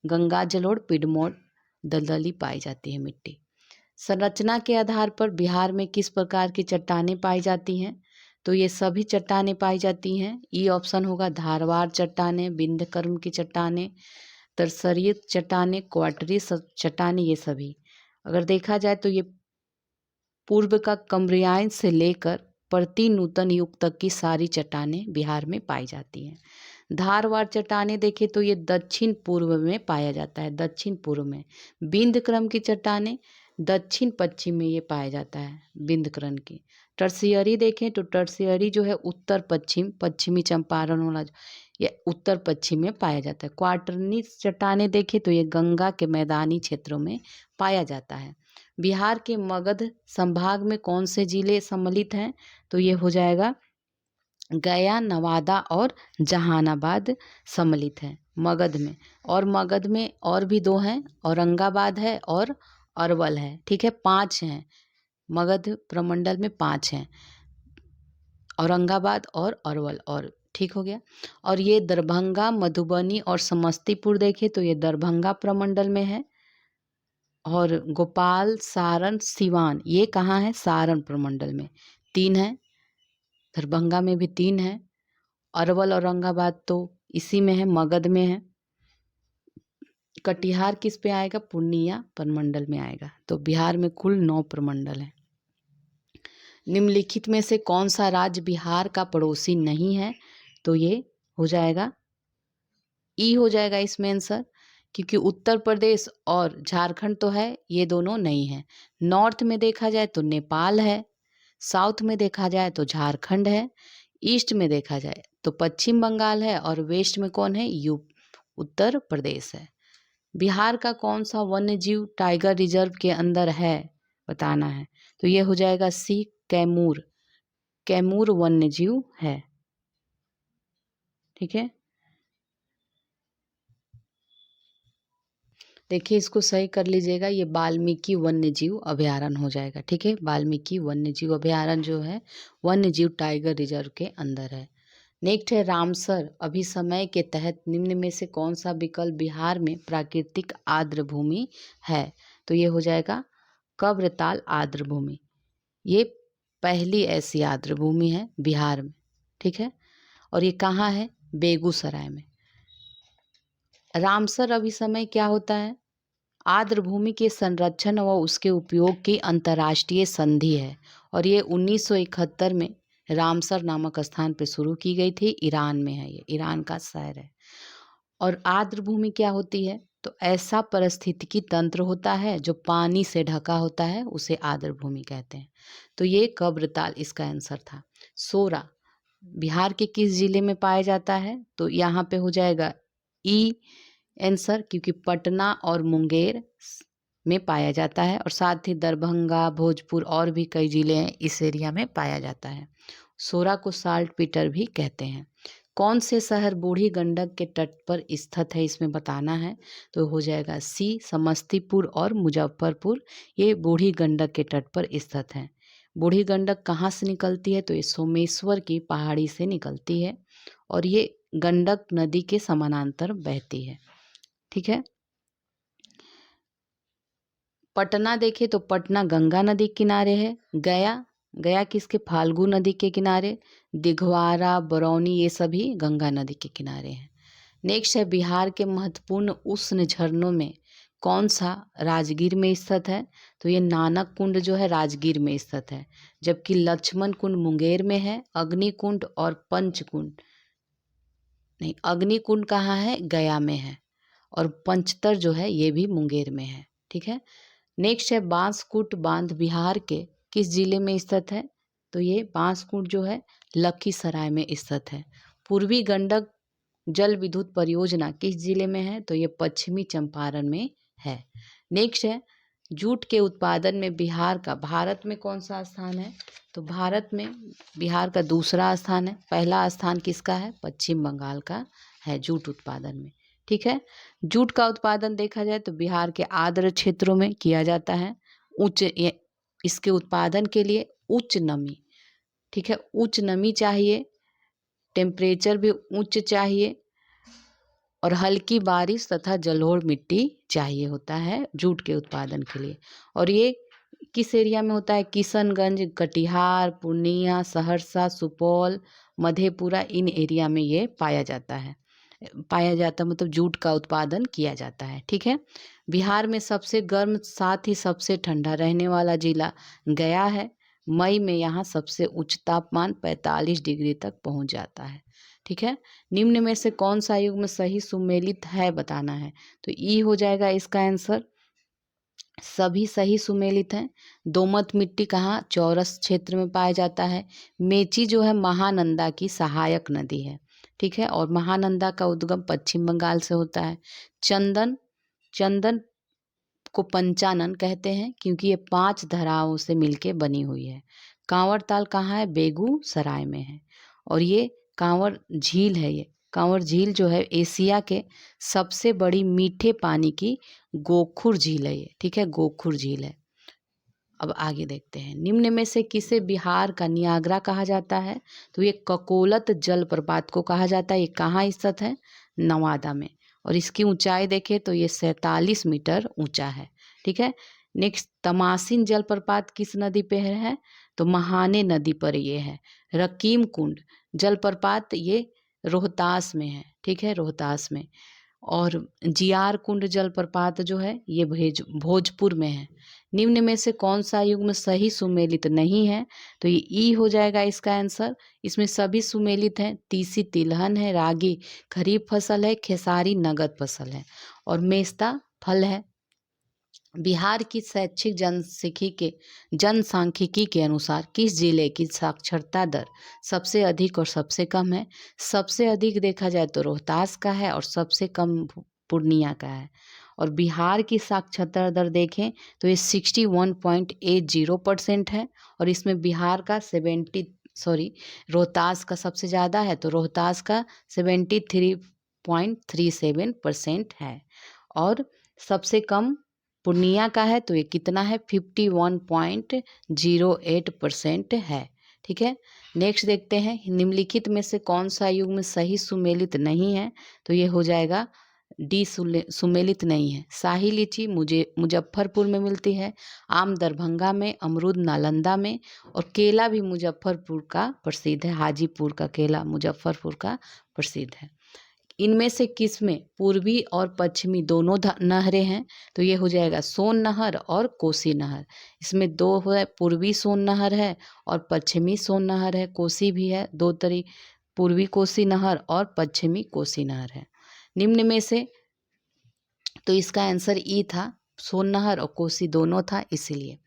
गंगा जलोढ़ पिडमोट दलदली पाई जाती है मिट्टी। संरचना के आधार पर बिहार में किस प्रकार की चट्टानें पाई जाती हैं? तो ये सभी चट्टानें पाई जाती हैं। ई ऑप्शन होगा धारवाड़ चट्टानें, विंध्यकर्म की चट्टानें, तरसरीय चट्टानें, क्वार्टरी चट्टानें, ये सभी। अगर देखा जाए तो ये पूर्व का कम्ब्रियान से लेकर प्रति नूतन युग तक की सारी चट्टानें बिहार में पाई जाती हैं। धारवाड़ चट्टानें देखें तो ये दक्षिण पूर्व में पाया जाता है, दक्षिण पूर्व में। विंध्य क्रम की चट्टानें दक्षिण पश्चिम में ये पाया जाता है, विंध्य क्रम की। टर्सियरी देखें तो टर्सियरी जो है उत्तर पश्चिम, पश्चिमी चंपारण वाला ये उत्तर पश्चिम में पाया जाता है। क्वार्टरनी चट्टानें देखें तो ये गंगा के मैदानी क्षेत्रों में पाया जाता है। बिहार के मगध संभाग में कौन से जिले सम्मिलित हैं? तो ये हो जाएगा गया, नवादा और जहानाबाद सम्मिलित है मगध में। और मगध में और भी 2 हैं, औरंगाबाद है और अरवल है, ठीक है, 5 हैं। मगध प्रमंडल में 5 हैं, औरंगाबाद और अरवल, और ठीक हो गया। और ये दरभंगा, मधुबनी और समस्तीपुर देखें तो ये दरभंगा प्रमंडल में है। और गोपाल, सारण, सिवान ये कहाँ है? सारण प्रमंडल में 3 है। दरभंगा में भी 3 है। अरवल, औरंगाबाद तो इसी में है, मगध में है। कटिहार किस पे आएगा? पूर्णिया प्रमंडल में आएगा। तो बिहार में कुल 9 प्रमंडल हैं। निम्नलिखित में से कौन सा राज्य बिहार का पड़ोसी नहीं है? तो ये हो जाएगा ई हो जाएगा इसमें आंसर, क्योंकि उत्तर प्रदेश और झारखंड तो है, ये दोनों नहीं है। नॉर्थ में देखा जाए तो नेपाल है, साउथ में देखा जाए तो झारखंड है, ईस्ट में देखा जाए तो पश्चिम बंगाल है और वेस्ट में कौन है? उत्तर प्रदेश है। बिहार का कौन सा वन्य जीव टाइगर रिजर्व के अंदर है बताना है? तो ये हो जाएगा सी, कैमूर। कैमूर वन्य जीव है, ठीक है। देखिए इसको सही कर लीजिएगा, ये वाल्मीकि वन्य जीव अभयारण्य हो जाएगा। ठीक है, वाल्मीकि वन्य जीव अभयारण्य जो है वन्य जीव टाइगर रिजर्व के अंदर है। नेक्स्ट है रामसर अभिसमय के तहत निम्न में से कौन सा विकल्प बिहार में प्राकृतिक आर्द्र भूमि है? तो ये हो जाएगा कब्रताल आर्द्र भूमि। ये पहली ऐसी आर्द्र भूमि है बिहार में। ठीक है, और ये कहाँ है? बेगूसराय में। रामसर अभिसमय क्या होता है? आर्द्र भूमि के संरक्षण व उसके उपयोग की अंतर्राष्ट्रीय संधि है और ये 1971 में रामसर नामक स्थान पर शुरू की गई थी। ईरान में है, ये ईरान का शहर है। और आर्द्र भूमि क्या होती है? तो ऐसा पारिस्थितिकी तंत्र होता है जो पानी से ढका होता है, उसे आर्द्र भूमि कहते हैं। तो ये कब्रताल इसका आंसर था। सोरा बिहार के किस जिले में पाया जाता है? तो यहाँ पे हो जाएगा ई आंसर, क्योंकि पटना और मुंगेर में पाया जाता है और साथ ही दरभंगा, भोजपुर और भी कई जिले हैं इस एरिया में पाया जाता है। सोरा को साल्ट पीटर भी कहते हैं। कौन से शहर बूढ़ी गंडक के तट पर स्थित है, इसमें बताना है। तो हो जाएगा सी समस्तीपुर और मुजफ्फरपुर, ये बूढ़ी गंडक के तट पर स्थित हैं। बूढ़ी गंडक कहाँ से निकलती है? तो ये सोमेश्वर की पहाड़ी से निकलती है और ये गंडक नदी के समानांतर बहती है। ठीक है, पटना देखे तो पटना गंगा नदी के किनारे है। गया किसके? फाल्गु नदी के किनारे। दिघवारा, बरौनी ये सभी गंगा नदी के किनारे हैं। नेक्स्ट है बिहार के महत्वपूर्ण उष्ण झरनों में कौन सा राजगीर में स्थित है? तो ये नानक कुंड जो है राजगीर में स्थित है, जबकि लक्ष्मण कुंड मुंगेर में है। अग्निकुंड और पंचकुंड नहीं, अग्निकुंड कहाँ है? गया में है। और पंचतर जो है ये भी मुंगेर में है। ठीक है, नेक्स्ट है बांसकुट बांध बिहार के किस जिले में स्थित है? तो ये बांसकुट जो है लखीसराय में स्थित है। पूर्वी गंडक जल विद्युत परियोजना किस जिले में है? तो ये पश्चिमी चंपारण में है। नेक्स्ट है जूट के उत्पादन में बिहार का भारत में कौन सा स्थान है? तो भारत में बिहार का दूसरा स्थान है। पहला स्थान किसका है? पश्चिम बंगाल का है जूट उत्पादन में। ठीक है, जूट का उत्पादन देखा जाए तो बिहार के आर्द्र क्षेत्रों में किया जाता है। इसके उत्पादन के लिए उच्च नमी, ठीक है, उच्च नमी चाहिए, टेम्परेचर भी उच्च चाहिए और हल्की बारिश तथा जलोढ़ मिट्टी चाहिए होता है जूट के उत्पादन के लिए। और ये किस एरिया में होता है? किशनगंज, कटिहार, पूर्णिया, सहरसा, सुपौल, मधेपुरा, इन एरिया में ये पाया जाता मतलब जूट का उत्पादन किया जाता है। ठीक है, बिहार में सबसे गर्म साथ ही सबसे ठंडा रहने वाला जिला गया है। मई में यहाँ सबसे उच्च तापमान 45 डिग्री तक पहुँच जाता है। ठीक है, निम्न में से कौन सा युग्म सही सुमेलित है बताना है। तो ई हो जाएगा इसका आंसर। सभी सही सुमेलित हैं। दोमट मिट्टी कहाँ? चौरस क्षेत्र में पाया जाता है। मेची जो है महानंदा की सहायक नदी है। ठीक है, और महानंदा का उद्गम पश्चिम बंगाल से होता है। चंदन को पंचानन कहते हैं क्योंकि ये 5 धाराओं से मिलके बनी हुई है। कांवर ताल कहाँ है? बेगूसराय में है। और ये कांवर झील है। ये कांवर झील जो है एशिया के सबसे बड़ी मीठे पानी की गोखुर झील है ये। ठीक है, गोखुर झील है। अब आगे देखते हैं, निम्न में से किसे बिहार का नियाग्रा कहा जाता है? तो ये ककोलत जलप्रपात को कहा जाता है। ये कहाँ स्थित है? नवादा में। और इसकी ऊंचाई देखें तो ये 47 मीटर ऊंचा है। ठीक है, नेक्स्ट तमासिन जलप्रपात किस नदी पे है? तो महाने नदी पर ये है। रकीम कुंड जलप्रपात ये रोहतास में है। ठीक है, रोहतास में। और जियार कुंड जलप्रपात जो है ये भोजपुर में है। निम्न में से कौन सा युग्म सही सुमेलित नहीं है? तो ये ई हो जाएगा इसका आंसर। इसमें सभी सुमेलित हैं। तीसी तिलहन है, रागी खरीफ फसल है, खेसारी नगद फसल है और मेस्ता फल है। बिहार की शैक्षिक जनसांख्यिकी के अनुसार किस जिले की साक्षरता दर सबसे अधिक और सबसे कम है? सबसे अधिक देखा जाए तो रोहतास का है और सबसे कम पूर्णिया का है। और बिहार की साक्षरता दर देखें तो ये 61.80% है और इसमें बिहार का रोहतास का सबसे ज़्यादा है, तो रोहतास का 73.37% है। और सबसे कम पूर्णिया का है, तो ये कितना है 51.08% है। ठीक है, नेक्स्ट देखते हैं निम्नलिखित में से कौन सा युग्म सही सुमेलित नहीं है, तो ये हो जाएगा डी सुमेलित नहीं है। शाही लीची मुजफ्फरपुर में मिलती है, आम दरभंगा में, अमरूद नालंदा में, और केला भी मुजफ्फरपुर का प्रसिद्ध है। हाजीपुर का केला मुजफ्फरपुर का प्रसिद्ध है। इनमें से किस में पूर्वी और पश्चिमी दोनों नहरें हैं, तो ये हो जाएगा सोन नहर और कोसी नहर। इसमें दो है, पूर्वी सोन नहर है और पश्चिमी सोन नहर है। कोसी भी है, दो तरी पूर्वी कोसी नहर और पश्चिमी कोसी नहर है। निम्न में से, तो इसका आंसर ई था, सोन नहर और कोसी दोनों था इसीलिए।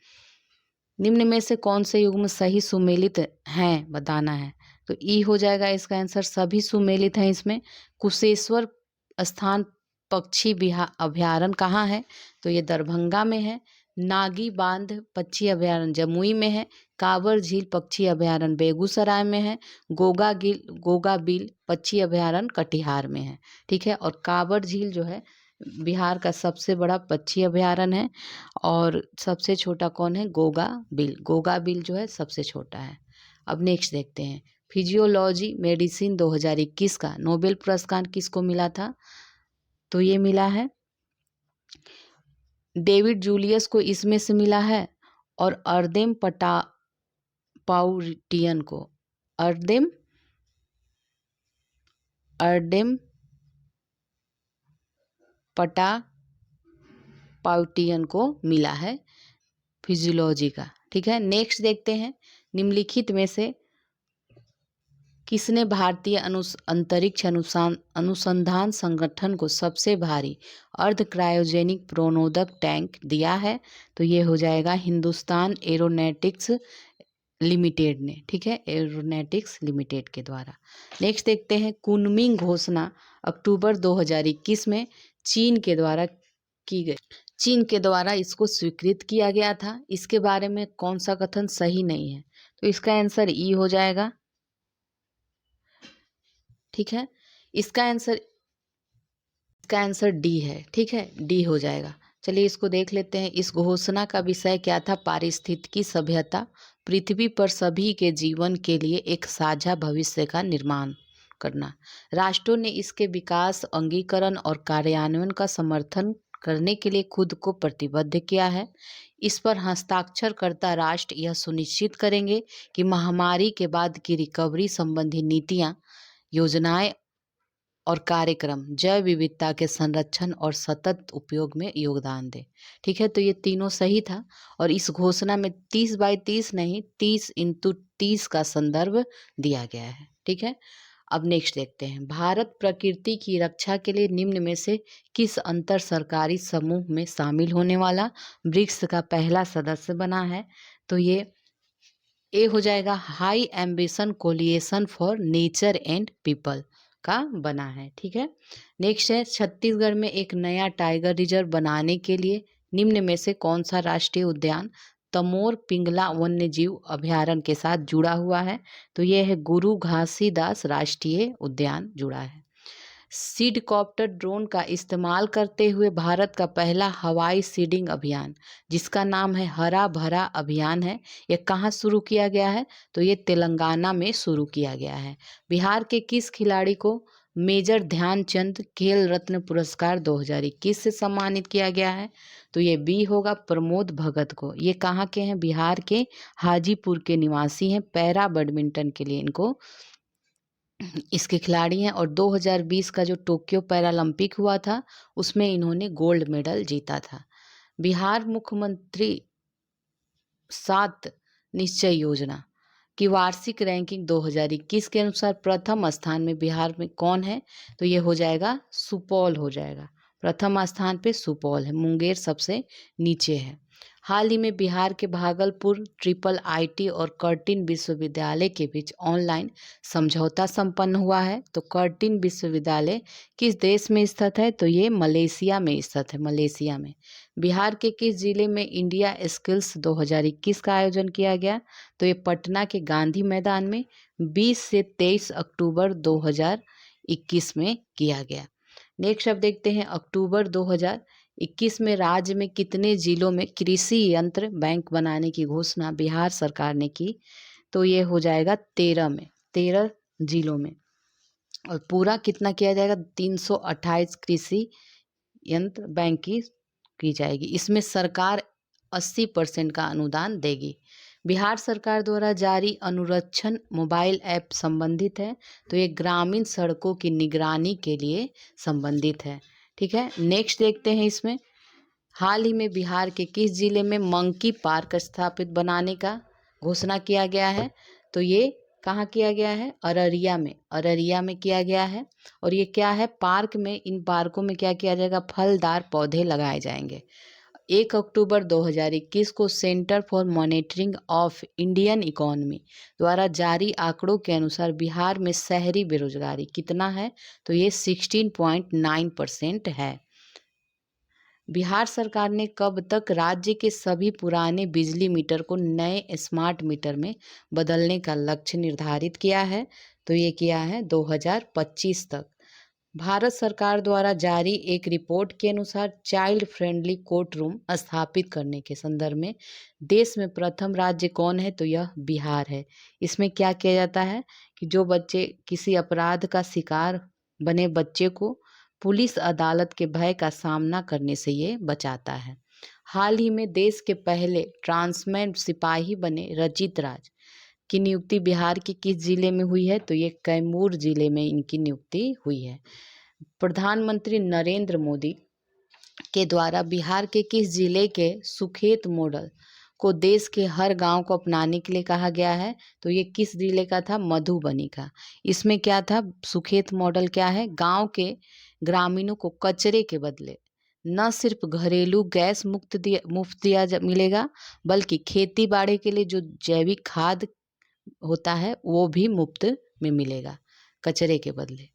निम्न में से कौन से युग्म सही सुमेलित हैं बताना है, तो ई हो जाएगा इसका आंसर। सभी सुमेलित हैं इसमें। कुशेश्वर स्थान पक्षी अभयारण्य कहाँ है, तो ये दरभंगा में है। नागी बांध पक्षी अभयारण्य जमुई में है। कांवर झील पक्षी अभयारण्य बेगूसराय में है। गोगा बिल पक्षी अभयारण्य कटिहार में है। ठीक है, और कांवर झील जो है बिहार का सबसे बड़ा पक्षी अभयारण्य है, और सबसे छोटा कौन है, गोगा बिल जो है सबसे छोटा है। अब नेक्स्ट देखते हैं, फिजियोलॉजी मेडिसिन 2021 का नोबेल पुरस्कार किसको मिला था, तो ये मिला है डेविड जूलियस को, इसमें से मिला है, और अर्देम पाउटियन को, अर्देम पाउटियन को मिला है फिजियोलॉजी का। ठीक है, नेक्स्ट देखते हैं, निम्नलिखित में से किसने भारतीय अंतरिक्ष अनुसंधान संगठन को सबसे भारी अर्ध क्रायोजेनिक प्रणोदक टैंक दिया है, तो ये हो जाएगा हिंदुस्तान एरोनॉटिक्स लिमिटेड ने। ठीक है, एरोनॉटिक्स लिमिटेड के द्वारा। नेक्स्ट देखते हैं, कुनमिंग घोषणा अक्टूबर 2021 में चीन के द्वारा की गई। चीन के द्वारा इसको स्वीकृत किया गया था। इसके बारे में कौन सा कथन सही नहीं है, तो इसका आंसर ई हो जाएगा। ठीक है, इसका आंसर डी है। ठीक है, डी हो जाएगा। चलिए इसको देख लेते हैं। इस घोषणा का विषय क्या था, पारिस्थितिकी सभ्यता, पृथ्वी पर सभी के जीवन के लिए एक साझा भविष्य का निर्माण करना। राष्ट्रों ने इसके विकास, अंगीकरण और कार्यान्वयन का समर्थन करने के लिए खुद को प्रतिबद्ध किया है। इस पर हस्ताक्षरकर्ता राष्ट्र यह सुनिश्चित करेंगे कि महामारी के बाद की रिकवरी संबंधी नीतियां, योजनाएं और कार्यक्रम जैव विविधता के संरक्षण और सतत उपयोग में योगदान दें। ठीक है, तो ये तीनों सही था, और इस घोषणा में 30/30 नहीं 30x30 का संदर्भ दिया गया है। ठीक है, अब नेक्स्ट देखते हैं, भारत प्रकृति की रक्षा के लिए निम्न में से किस अंतर सरकारी समूह में शामिल होने वाला ब्रिक्स का पहला सदस्य बना है, तो ये ए हो जाएगा, high ambition coalition for nature and people का बना है। ठीक है, नेक्स्ट है, छत्तीसगढ़ में एक नया टाइगर रिजर्व बनाने के लिए निम्न में से कौन सा राष्ट्रीय उद्यान तमोर पिंगला वन्य जीव अभयारण्य के साथ जुड़ा हुआ है, तो यह है गुरु घासीदास राष्ट्रीय उद्यान जुड़ा है। सीडकॉप्टर ड्रोन का इस्तेमाल करते हुए भारत का पहला हवाई सीडिंग अभियान, जिसका नाम है हरा भरा अभियान है, यह कहाँ शुरू किया गया है, तो ये तेलंगाना में शुरू किया गया है। बिहार के किस खिलाड़ी को मेजर ध्यानचंद खेल रत्न पुरस्कार 2021 से सम्मानित किया गया है, तो ये बी होगा, प्रमोद भगत को। ये कहाँ के हैं, बिहार के हाजीपुर के निवासी हैं। पैरा बैडमिंटन के लिए इनको इसके खिलाड़ी हैं, और 2020 का जो टोक्यो पैरालंपिक हुआ था उसमें इन्होंने गोल्ड मेडल जीता था। बिहार मुख्यमंत्री 7 निश्चय योजना की वार्षिक रैंकिंग 2021 के अनुसार प्रथम स्थान में बिहार में कौन है, तो ये हो जाएगा सुपौल हो जाएगा। प्रथम स्थान पे सुपौल है, मुंगेर सबसे नीचे है। हाल ही में बिहार के भागलपुर IIIT और कर्टिन विश्वविद्यालय के बीच ऑनलाइन समझौता संपन्न हुआ है, तो कर्टिन विश्वविद्यालय किस देश में स्थित है, तो ये मलेशिया में स्थित है, मलेशिया में। बिहार के किस जिले में इंडिया स्किल्स 2021 का आयोजन किया गया, तो ये पटना के गांधी मैदान में 20 से 23 अक्टूबर 2021 में किया गया। नेक्स्ट अब देखते हैं, अक्टूबर 21 में राज्य में कितने जिलों में कृषि यंत्र बैंक बनाने की घोषणा बिहार सरकार ने की? तो ये हो जाएगा 13 में, 13 जिलों में। और पूरा कितना किया जाएगा? 328 कृषि यंत्र बैंक की जाएगी। इसमें सरकार 80% का अनुदान देगी। बिहार सरकार द्वारा जारी अनुरक्षण मोबाइल ऐप संबंधित है, तो ये ग्रामीण सड़कों की निगरानी के लिए संबंधित है। ठीक है, नेक्स्ट देखते हैं। इसमें हाल ही में बिहार के किस जिले में मंकी पार्क स्थापित बनाने का घोषणा किया गया है? तो ये कहाँ किया गया है? अररिया में, अररिया में किया गया है। और ये क्या है? पार्क में, इन पार्कों में क्या किया जाएगा? फलदार पौधे लगाए जाएंगे। 1 अक्टूबर 2021 को centre for monitoring of Indian economy द्वारा जारी आंकड़ों के अनुसार बिहार में शहरी बेरोजगारी कितना है? तो ये 16.9% है। बिहार सरकार ने कब तक राज्य के सभी पुराने बिजली मीटर को नए स्मार्ट मीटर में बदलने का लक्ष्य निर्धारित किया है? तो ये किया है 2025 तक। भारत सरकार द्वारा जारी एक रिपोर्ट के अनुसार चाइल्ड फ्रेंडली कोर्ट रूम स्थापित करने के संदर्भ में देश में प्रथम राज्य कौन है? तो यह बिहार है। इसमें क्या किया जाता है कि जो बच्चे किसी अपराध का शिकार बने बच्चे को पुलिस अदालत के भय का सामना करने से ये बचाता है। हाल ही में देश के पहले ट्रांसमैन सिपाही बने रचित राज की नियुक्ति बिहार के किस जिले में हुई है? तो ये कैमूर जिले में इनकी नियुक्ति हुई है। प्रधानमंत्री नरेंद्र मोदी के द्वारा बिहार के किस जिले के सुखेत मॉडल को देश के हर गांव को अपनाने के लिए कहा गया है? तो ये किस जिले का था? मधुबनी का। इसमें क्या था? सुखेत मॉडल क्या है? गांव के ग्रामीणों को कचरे के बदले न सिर्फ घरेलू गैस मुफ्त मिलेगा, बल्कि खेती बाड़ी के लिए जो जैविक खाद होता है वो भी मुफ्त में मिलेगा कचरे के बदले।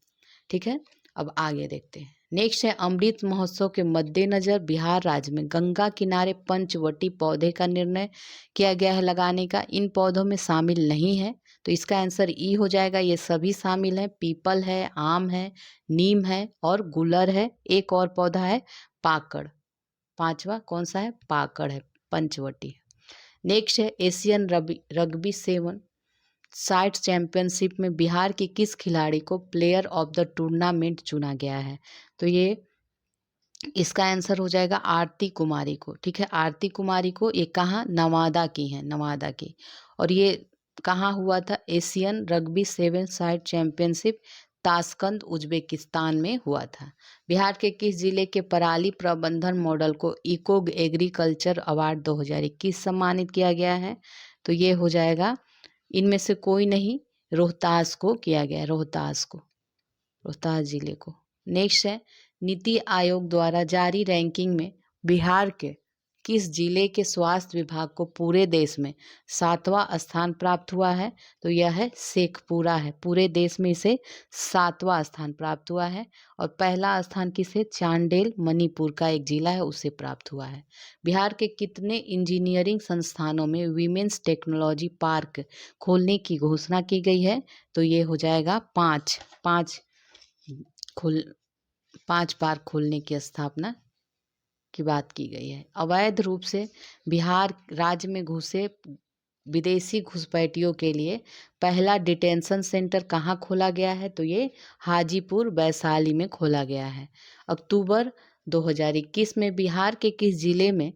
ठीक है, अब आगे देखते हैं। नेक्स्ट है, अमृत महोत्सव के मद्देनजर बिहार राज्य में गंगा किनारे पंचवटी पौधे का निर्णय किया गया है लगाने का। इन पौधों में शामिल नहीं है, तो इसका आंसर ई हो जाएगा। ये सभी शामिल है, पीपल है, आम है, नीम है और गुलर है। एक और पौधा है पाकड़। पांचवा कौन सा है? पाकड़ है, पंचवटी। नेक्स्ट है, एशियन रग्बी 7 साइट चैंपियनशिप में बिहार के किस खिलाड़ी को प्लेयर ऑफ द टूर्नामेंट चुना गया है? तो ये इसका आंसर हो जाएगा आरती कुमारी को। ठीक है, आरती कुमारी को। ये कहाँ? नवादा की है, नवादा की। और ये कहाँ हुआ था? Asian rugby 7 side championship Tashkent Uzbekistan में हुआ था। बिहार के किस जिले के पराली प्रबंधन मॉडल को इको एग्रीकल्चर अवार्ड 2021 सम्मानित किया गया है? तो ये हो जाएगा, इनमें से कोई नहीं, रोहतास को किया गया है, रोहतास को, रोहतास जिले को। नेक्स्ट है, नीति आयोग द्वारा जारी रैंकिंग में बिहार के किस जिले के स्वास्थ्य विभाग को पूरे देश में 7वां स्थान प्राप्त हुआ है? तो यह है शेखपुरा है। पूरे देश में इसे 7वां स्थान प्राप्त हुआ है। और पहला स्थान किसे? चांडेल, मणिपुर का एक जिला है, उसे प्राप्त हुआ है। बिहार के कितने इंजीनियरिंग संस्थानों में वीमेंस टेक्नोलॉजी पार्क खोलने की घोषणा की गई है? तो ये हो जाएगा 5 पार्क खोलने की स्थापना की बात की गई है। अवैध रूप से बिहार राज्य में घुसे विदेशी घुसपैठियों के लिए पहला डिटेंशन सेंटर कहाँ खोला गया है? तो ये हाजीपुर वैशाली में खोला गया है। अक्टूबर 2021 में बिहार के किस जिले में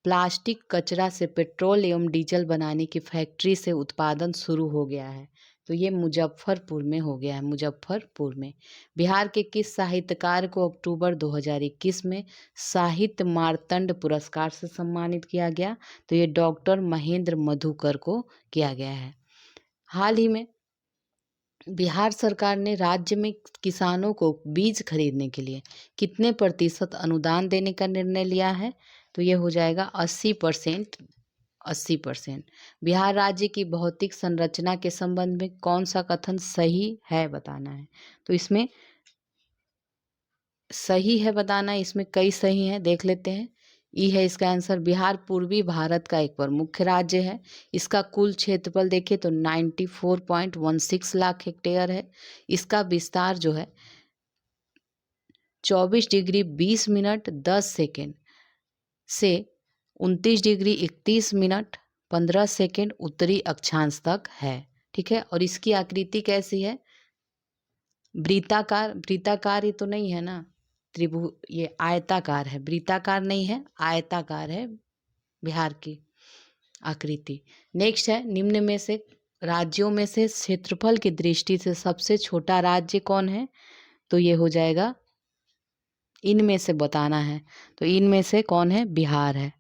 प्लास्टिक कचरा से पेट्रोल एवं डीजल बनाने की फैक्ट्री से उत्पादन शुरू हो गया है? तो ये मुजफ्फरपुर में हो गया है, मुजफ्फरपुर में। बिहार के किस साहित्यकार को अक्टूबर 2021 में साहित्य मार्तंड पुरस्कार से सम्मानित किया गया? तो ये डॉक्टर महेंद्र मधुकर को किया गया है। हाल ही में बिहार सरकार ने राज्य में किसानों को बीज खरीदने के लिए कितने प्रतिशत अनुदान देने का निर्णय लिया है? तो ये हो जाएगा 80%। 80%। बिहार राज्य की भौतिक संरचना के संबंध में कौन सा कथन सही है बताना है? तो इसमें सही है बताना, इसमें कई सही हैं, देख लेते हैं। ई है इसका आंसर। बिहार पूर्वी भारत का एक प्रमुख राज्य है। इसका कुल क्षेत्रफल देखें तो 94.16 लाख हेक्टेयर है। इसका विस्तार जो है 24 डिग्री 20 मिनट 10 सेकेंड से 29 डिग्री 31 मिनट 15 सेकेंड उत्तरी अक्षांश तक है। ठीक है, और इसकी आकृति कैसी है? वृत्ताकार। वृत्ताकार ये तो नहीं है ना, ये आयताकार है, वृत्ताकार नहीं है, आयताकार है बिहार की आकृति। नेक्स्ट है, निम्न में से राज्यों में से क्षेत्रफल की दृष्टि से सबसे छोटा राज्य कौन है? तो ये हो जाएगा, इनमें से बताना है, तो इनमें से कौन है? बिहार है।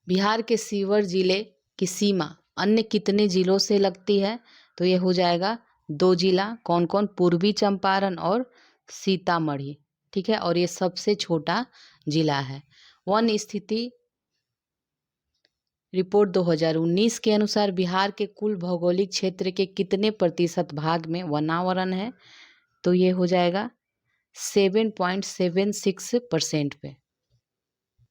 बिहार के सीवर जिले की सीमा अन्य कितने जिलों से लगती है? तो ये हो जाएगा 2 जिला। कौन कौन? पूर्वी चंपारण और सीतामढ़ी। ठीक है, और ये सबसे छोटा जिला है। वन स्थिति रिपोर्ट 2019 के अनुसार बिहार के कुल भौगोलिक क्षेत्र के कितने प्रतिशत भाग में वनावरण है? तो ये हो जाएगा 7.76% पे।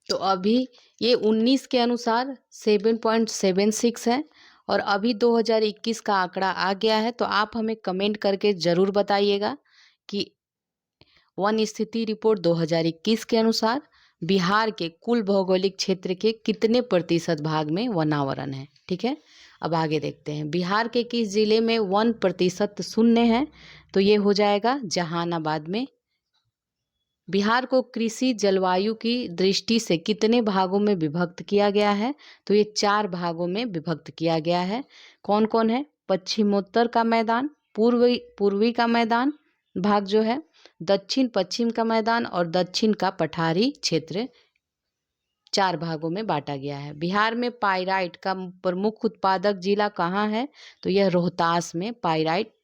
तो अभी ये 19 के अनुसार 7.76 है और अभी 2021 का आंकड़ा आ गया है। तो आप हमें कमेंट करके ज़रूर बताइएगा कि वन स्थिति रिपोर्ट 2021 के अनुसार बिहार के कुल भौगोलिक क्षेत्र के कितने प्रतिशत भाग में वनावरण है। ठीक है, अब आगे देखते हैं, बिहार के किस जिले में 1% शून्य है? तो ये हो जाएगा जहानाबाद में। बिहार को कृषि जलवायु की दृष्टि से कितने भागों में विभक्त किया गया है? तो ये 4 भागों में विभक्त किया गया है। कौन कौन है? पश्चिमोत्तर का मैदान, पूर्वी का मैदान भाग जो है, दक्षिण पश्चिम का मैदान और दक्षिण का पठारी क्षेत्र, 4 भागों में बांटा गया है। बिहार में पाइराइट का प्रमुख उत्पादक जिला कहाँ है? तो यह रोहतास में पाइराइट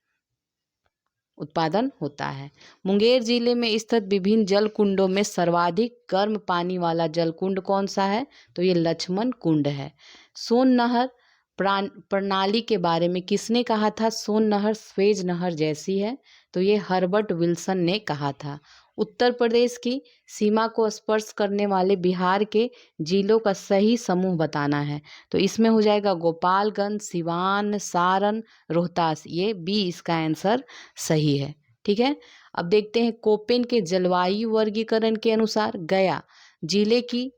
उत्पादन होता है। मुंगेर जिले में स्थित विभिन्न जल कुंडों में सर्वाधिक गर्म पानी वाला जल कुंड कौन सा है? तो ये लक्ष्मण कुंड है। सोन नहर प्रणाली के बारे में किसने कहा था? सोन नहर स्वेज नहर जैसी है। तो ये हर्बर्ट विल्सन ने कहा था। उत्तर प्रदेश की सीमा को स्पर्श करने वाले बिहार के जिलों का सही समूह बताना है। तो इसमें हो जाएगा गोपालगंज, सिवान, सारण, रोहतास। ये बी इसका आंसर सही है। ठीक है, अब देखते हैं कोपेन के जलवायु वर्गीकरण के अनुसार गया जिले की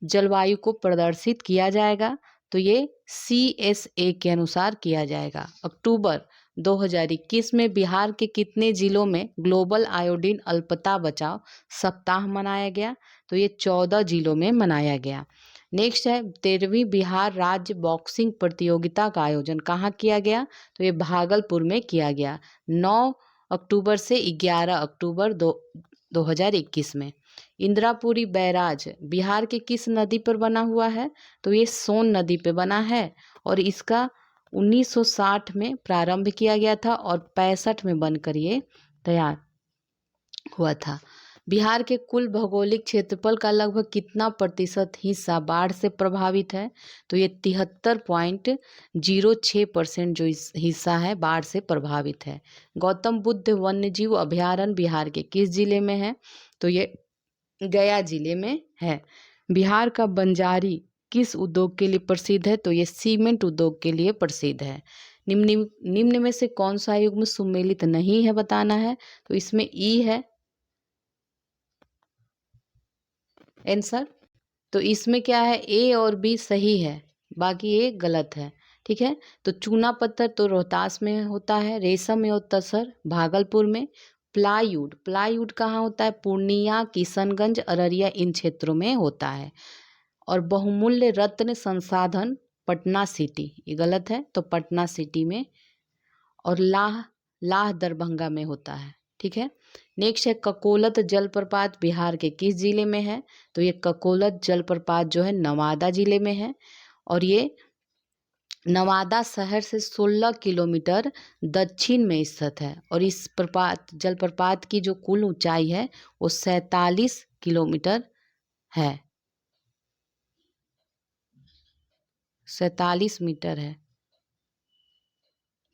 जलवायु को प्रदर्शित किया जाएगा। तो ये CSA के अनुसार किया जाएगा। अक्टूबर 2021 में बिहार के कितने जिलों में ग्लोबल आयोडीन अल्पता बचाओ सप्ताह मनाया गया? तो ये 14 जिलों में मनाया गया। नेक्स्ट है, 13वीं बिहार राज्य बॉक्सिंग प्रतियोगिता का आयोजन कहाँ किया गया? तो ये भागलपुर में किया गया 9 अक्टूबर से 11 अक्टूबर 2021 में। इंदिरापुरी बैराज बिहार के किस नदी पर बना हुआ है? तो ये सोन नदी पे बना है और इसका 1960 में प्रारंभ किया गया था और 65 में बनकर ये तैयार हुआ था। बिहार के कुल भौगोलिक क्षेत्रफल का लगभग कितना प्रतिशत हिस्सा बाढ़ से प्रभावित है? तो ये 73.06% जो हिस्सा है बाढ़ से प्रभावित है। गौतम बुद्ध वन्यजीव अभयारण्य बिहार के किस जिले में है? तो ये गया जिले में है। बिहार का बंजारी किस उद्योग के लिए प्रसिद्ध है? तो ये सीमेंट उद्योग के लिए प्रसिद्ध है। निम्न में से कौन सा युग्म सुमेलित नहीं है बताना है। तो इसमें ई है आंसर। तो इसमें क्या है, ए और बी सही है, बाकी ए गलत है। ठीक है, तो चूना पत्थर तो रोहतास में होता है, रेशम एवं तसर भागलपुर में, प्लाईवुड कहाँ होता है? पूर्णिया, किशनगंज, अररिया इन क्षेत्रों में होता है। और बहुमूल्य रत्न संसाधन पटना सिटी, ये गलत है, तो पटना सिटी में। और लाह दरभंगा में होता है। ठीक है, नेक्स्ट है, ककोलत जलप्रपात बिहार के किस जिले में है? तो ये ककोलत जलप्रपात जो है नवादा जिले में है और ये नवादा शहर से 16 किलोमीटर दक्षिण में स्थित है और इस जलप्रपात की जो कुल ऊंचाई है वो 47 किलोमीटर है, 47 मीटर है।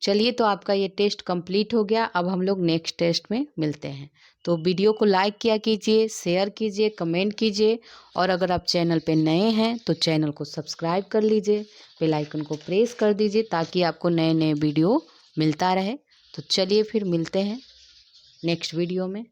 चलिए, तो आपका ये टेस्ट कंप्लीट हो गया। अब हम लोग नेक्स्ट टेस्ट में मिलते हैं। तो वीडियो को लाइक किया कीजिए, शेयर कीजिए, कमेंट कीजिए और अगर आप चैनल पे नए हैं तो चैनल को सब्सक्राइब कर लीजिए, बेल आइकन को प्रेस कर दीजिए ताकि आपको नए नए वीडियो मिलता रहे। तो चलिए फिर मिलते हैं नेक्स्ट वीडियो में।